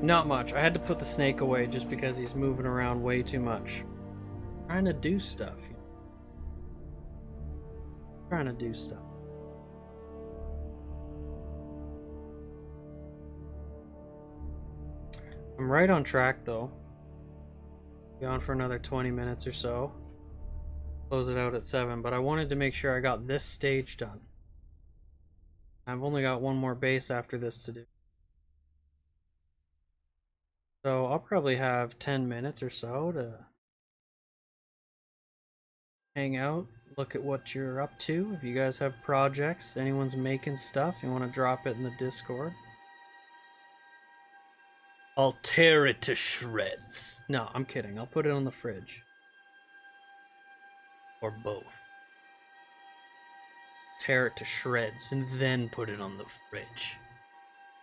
Not much. I had to put the snake away just because he's moving around way too much. Trying to do stuff. Trying to do stuff. I'm right on track though. Be on for another 20 minutes or so. Close it out at 7, but I wanted to make sure I got this stage done. I've only got one more base after this to do. So I'll probably have 10 minutes or so to hang out, look at what you're up to. If you guys have projects, anyone's making stuff, you want to drop it in the Discord. I'll tear it to shreds. No, I'm kidding. I'll put it on the fridge. Or both. Tear it to shreds and then put it on the fridge.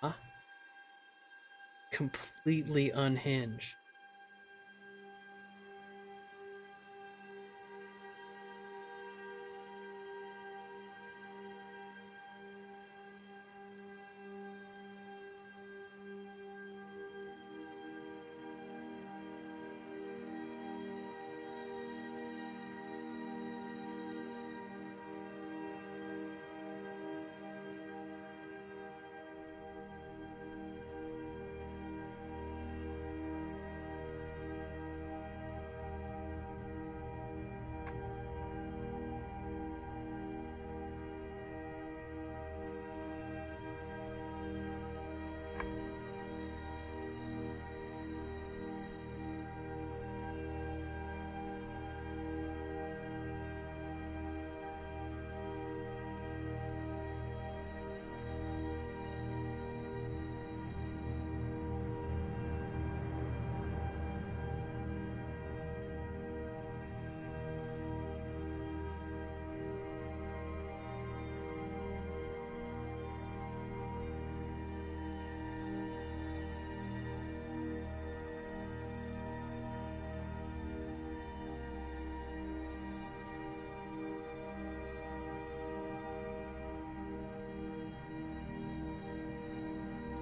Huh? Completely unhinged.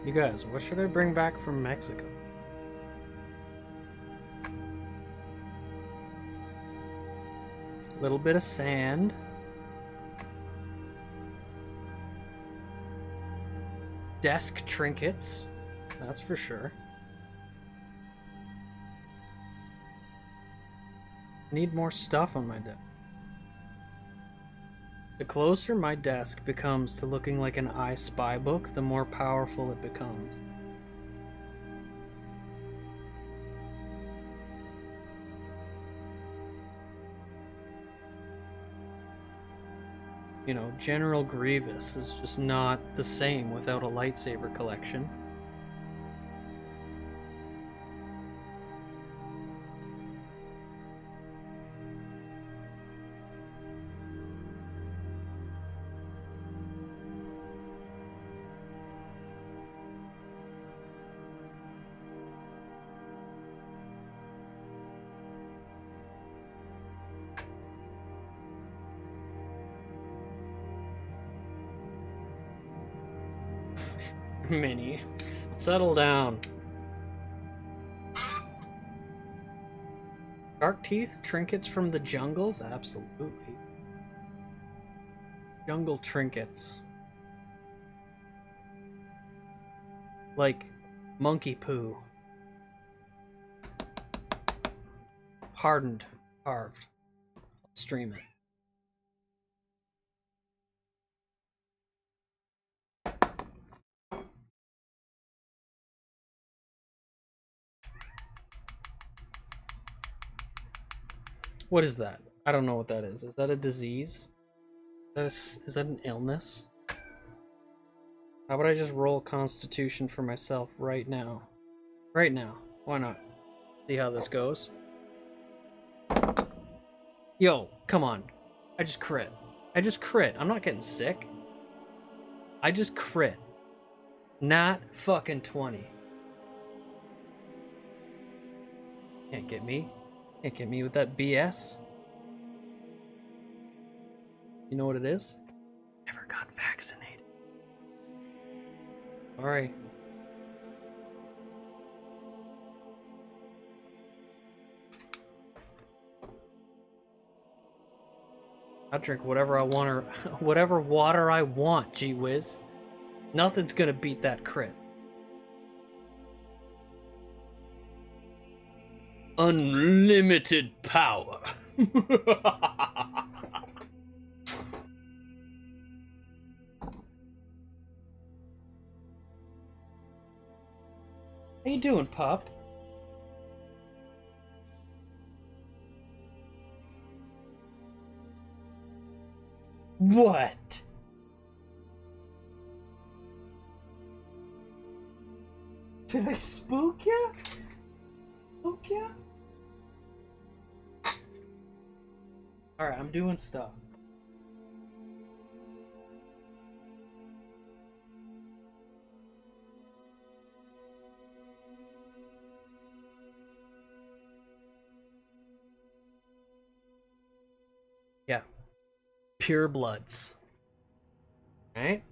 You guys, what should I bring back from Mexico? A little bit of sand. Desk trinkets, that's for sure. Need more stuff on my desk. The closer my desk becomes to looking like an I Spy book, the more powerful it becomes. you know, General Grievous is just not the same without a lightsaber collection. Mini, settle down. Shark teeth, trinkets from the jungles? Absolutely. Jungle trinkets. Like monkey poo. Hardened, carved. Stream it. What is that? I don't know what that is. Is that a disease? Is that an illness? How about I just roll Constitution for myself right now? Right now. Why not? See how this goes. Yo, come on. I just crit. I just crit. I'm not getting sick. I just crit. Not fucking 20. Can't get me. Can't get me with that BS. You know what it is? Never got vaccinated. Sorry. I'll drink whatever I want or whatever water I want, gee whiz. Nothing's gonna beat that crit. Unlimited power. How you doing, pup? What? Did I spook you? Spook you? Alright, I'm doing stuff. Yeah. Pure bloods. Right?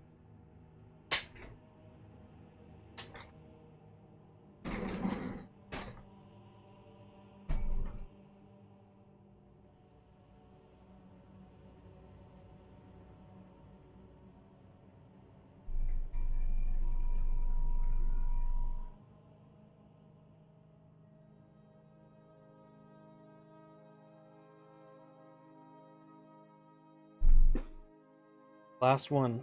Last one.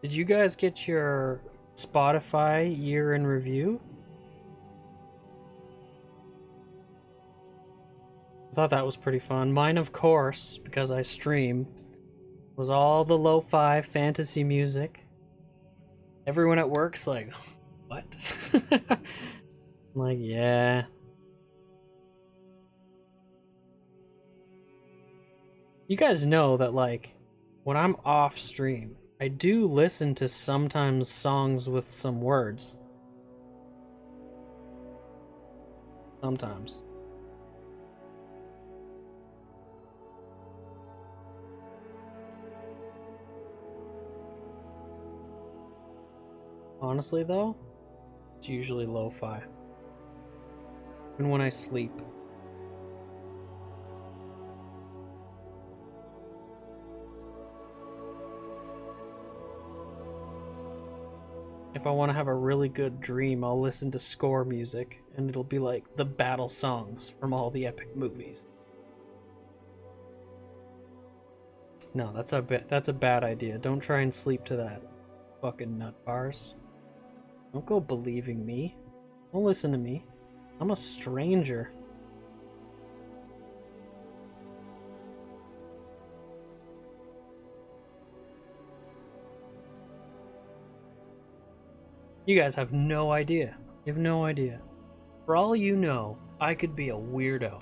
Did you guys get your Spotify year in review? I thought that was pretty fun. Mine, of course, because I stream, was all the lo-fi fantasy music. Everyone at work's like, what? I'm like, yeah. You guys know that, like, when I'm off stream, I do listen to sometimes songs with some words. Sometimes. Honestly, though, it's usually lo-fi. And when I sleep. If if I want to have a really good dream, I'll listen to score music, and it'll be like the battle songs from all the epic movies. No, that's a bad idea. Don't try and sleep to that, fucking nut bars. Don't go believing me. Don't listen to me. I'm a stranger. You guys have no idea. You have no idea. For all you know, I could be a weirdo.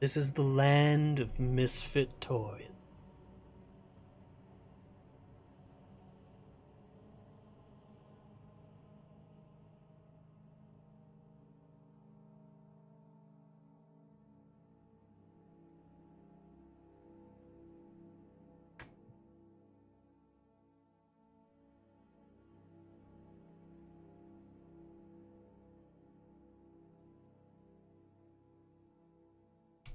This is the land of misfit toys.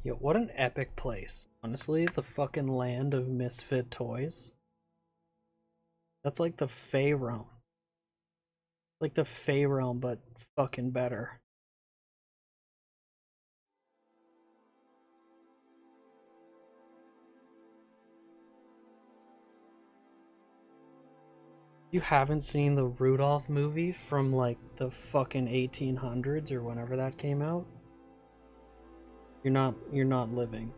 Yo, what an epic place. Honestly, the fucking land of misfit toys. That's like the Fey realm. Like the Fey realm, but fucking better. You haven't seen the Rudolph movie from like the fucking 1800s or whenever that came out? You're not living.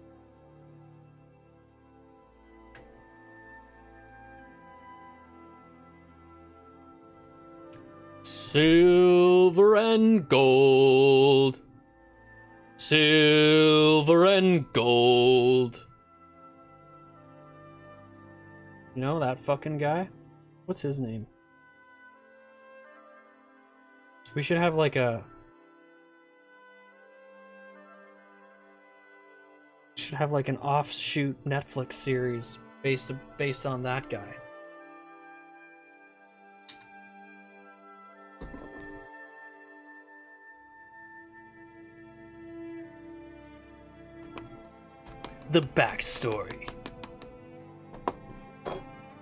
Silver and gold. Silver and gold. You know that fucking guy? What's his name? We should have like a... should have like an offshoot Netflix series based on that guy. The backstory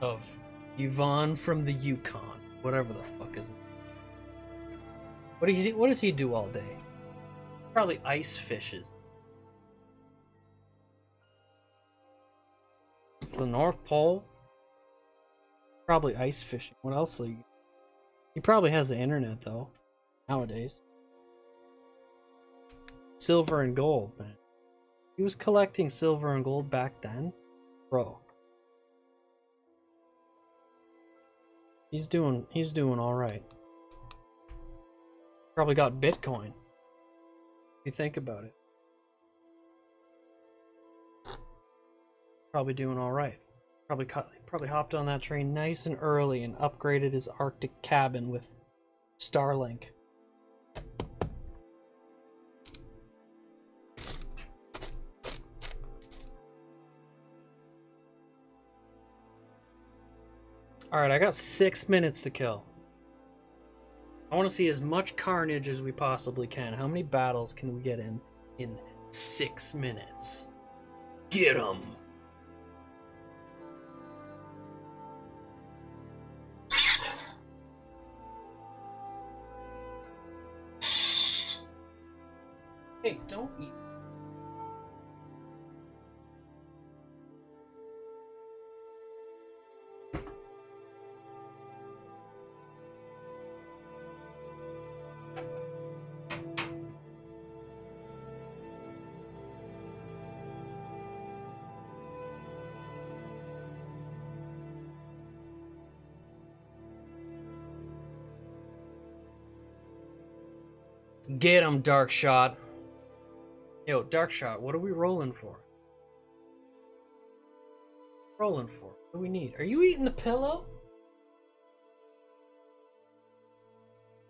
of Yvonne from the Yukon, whatever the fuck is it? What does he do all day? Probably ice fishes. It's the North Pole. Probably ice fishing. What else will you... He probably has the internet though, nowadays. Silver and gold, man. He was collecting silver and gold back then? Bro. He's doing alright. Probably got Bitcoin. If you think about it. Probably doing alright. Probably hopped on that train nice and early and upgraded his Arctic cabin with Starlink. Alright, I got 6 minutes to kill. I want to see as much carnage as we possibly can. How many battles can we get in 6 minutes? Get 'em! Hey, don't eat. Get him, Dark Shot. Yo, Dark Shot, what are we rolling for? Rolling for? What do we need? Are you eating the pillow?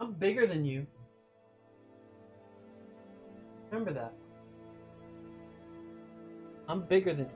I'm bigger than you. Remember that. I'm bigger than you.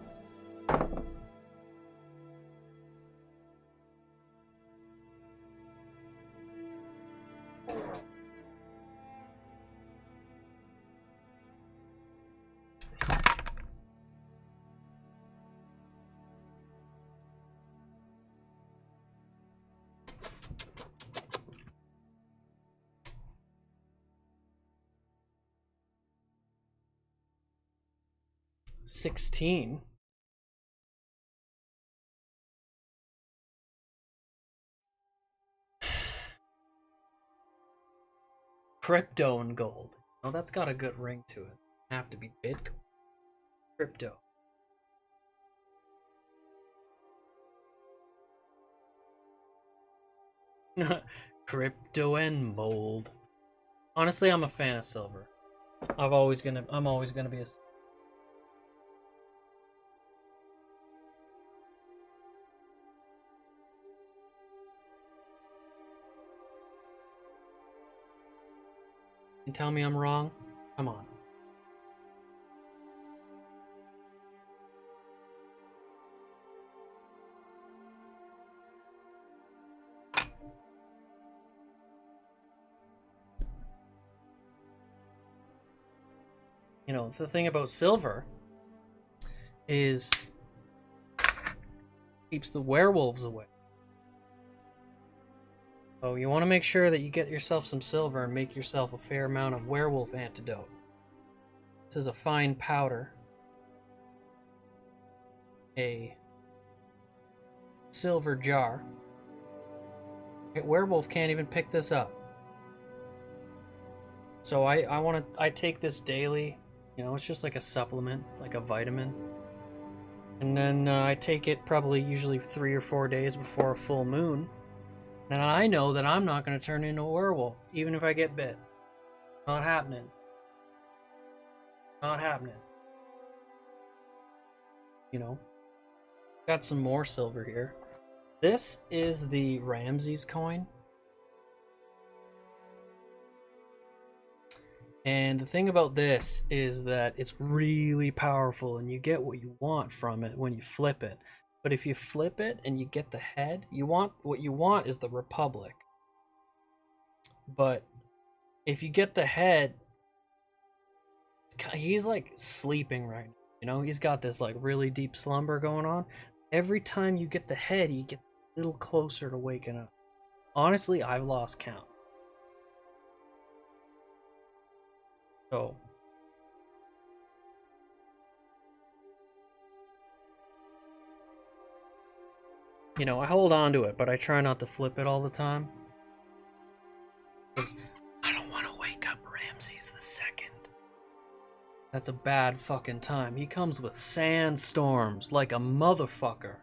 16. Crypto and gold. Oh, that's got a good ring to it. Have to be Bitcoin. Crypto. Crypto and mold. Honestly, I'm a fan of silver. I'm always gonna be a. You tell me I'm wrong? Come on. You know, the thing about silver is keeps the werewolves away. So you want to make sure that you get yourself some silver and make yourself a fair amount of werewolf antidote. This is a fine powder. A silver jar. A werewolf can't even pick this up. So I take this daily. You know, it's just like a supplement, like a vitamin. And then I take it probably usually 3 or 4 days before a full moon. And I know that I'm not going to turn into a werewolf, even if I get bit. Not happening. Not happening. You know, got some more silver here. This is the Ramses coin. And the thing about this is that it's really powerful and you get what you want from it when you flip it. But if you flip it and you get the head, what you want is the Republic. But if you get the head, he's like sleeping right now. You know, he's got this like really deep slumber going on. Every time you get the head, you get a little closer to waking up. Honestly, I've lost count. So you know, I hold on to it, but I try not to flip it all the time. I don't want to wake up Ramses the Second. That's a bad fucking time. He comes with sandstorms like a motherfucker.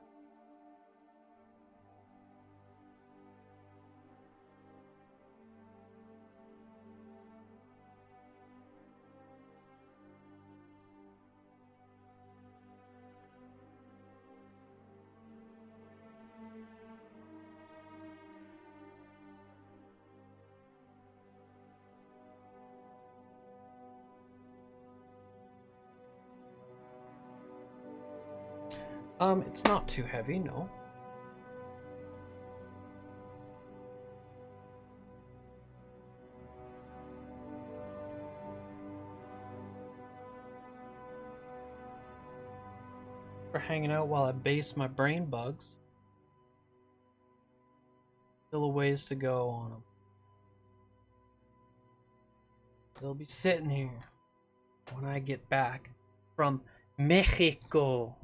It's not too heavy, no. For hanging out while I base my brain bugs. Still a ways to go on them. They'll be sitting here when I get back from Mexico.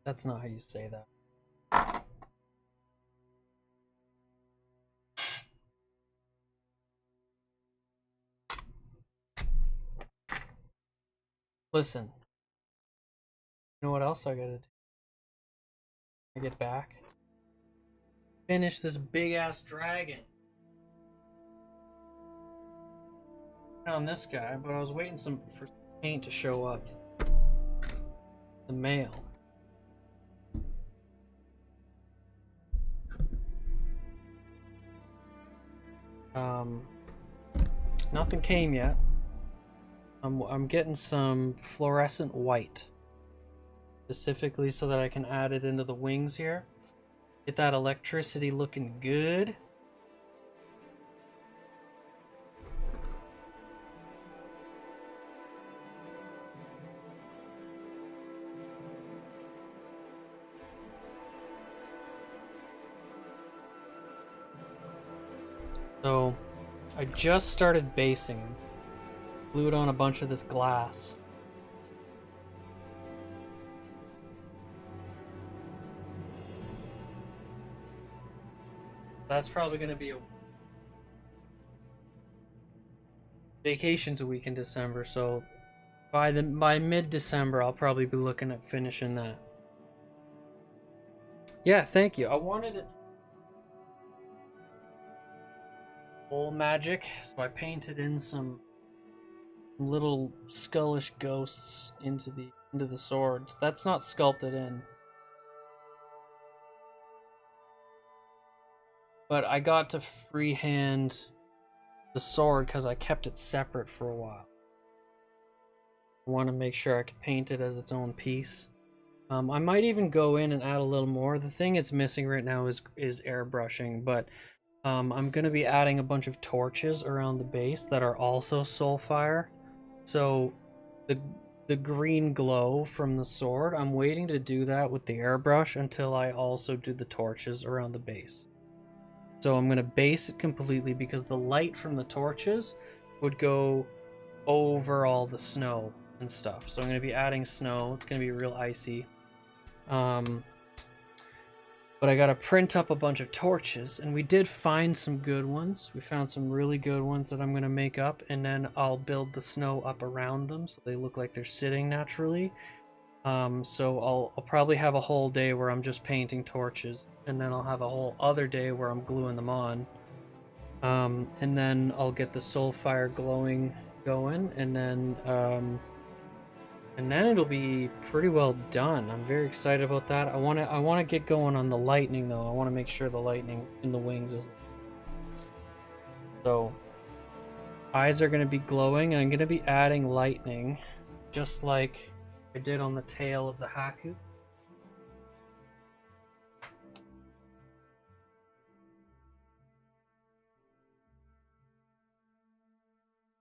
That's not how you say that. Listen, you know what else I gotta do? I get back. Finish this big ass dragon. on this guy, but I was waiting for paint to show up. The mail. Nothing came yet. I'm getting some fluorescent white, specifically so that I can add it into the wings here. Get that electricity looking good. So, I just started basing him. Glued on a bunch of this glass. That's probably going to be a vacation's a week in December, so by mid-December I'll probably be looking at finishing that. Yeah, thank you. I wanted it full magic, so I painted in some little skullish ghosts into the swords. That's not sculpted in. But I got to freehand the sword because I kept it separate for a while. I want to make sure I could paint it as its own piece. I might even go in and add a little more. The thing it's missing right now is airbrushing, but I'm going to be adding a bunch of torches around the base that are also soulfire. So the green glow from the sword, I'm waiting to do that with the airbrush until I also do the torches around the base. So I'm going to base it completely because the light from the torches would go over all the snow and stuff. So I'm going to be adding snow. It's going to be real icy. But I got to print up a bunch of torches, and we did find some good ones. We found some really good ones that I'm going to make up, and then I'll build the snow up around them so they look like they're sitting naturally. So I'll probably have a whole day where I'm just painting torches, and then I'll have a whole other day where I'm gluing them on. And then I'll get the soulfire glowing going, and then it'll be pretty well done. I'm very excited about that. I want to get going on the lightning though. I want to make sure the lightning in the wings is. So eyes are going to be glowing, and I'm going to be adding lightning, just like I did on the tail of the Haku.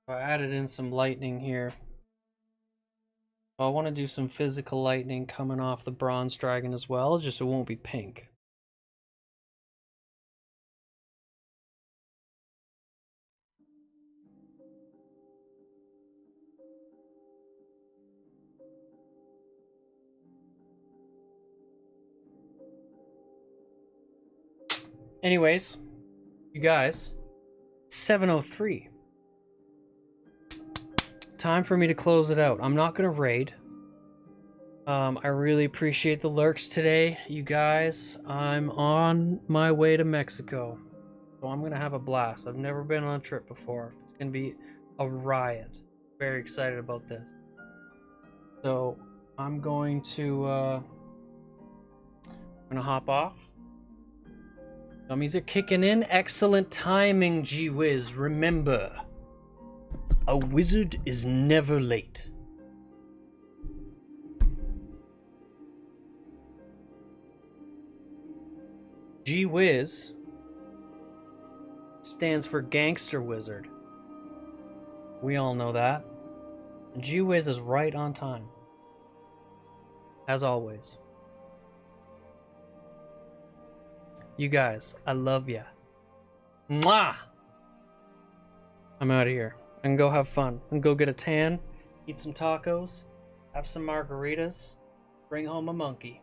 I added in some lightning here. I want to do some physical lightning coming off the bronze dragon as well, just so it won't be pink. Anyways, you guys, 7:03. Time for me to close it out. I'm not gonna raid. I really appreciate the lurks today, you guys. I'm on my way to Mexico, so I'm gonna have a blast. I've never been on a trip before. It's gonna be a riot. Very excited about this. So I'm going to hop off. Dummies are kicking in. Excellent timing, gee whiz. Remember, a wizard is never late. Gee whiz stands for gangster wizard. We all know that. Gee whiz is right on time. As always. You guys, I love ya. Mwah! I'm out of here. I can go have fun. I can go get a tan, eat some tacos, have some margaritas, bring home a monkey.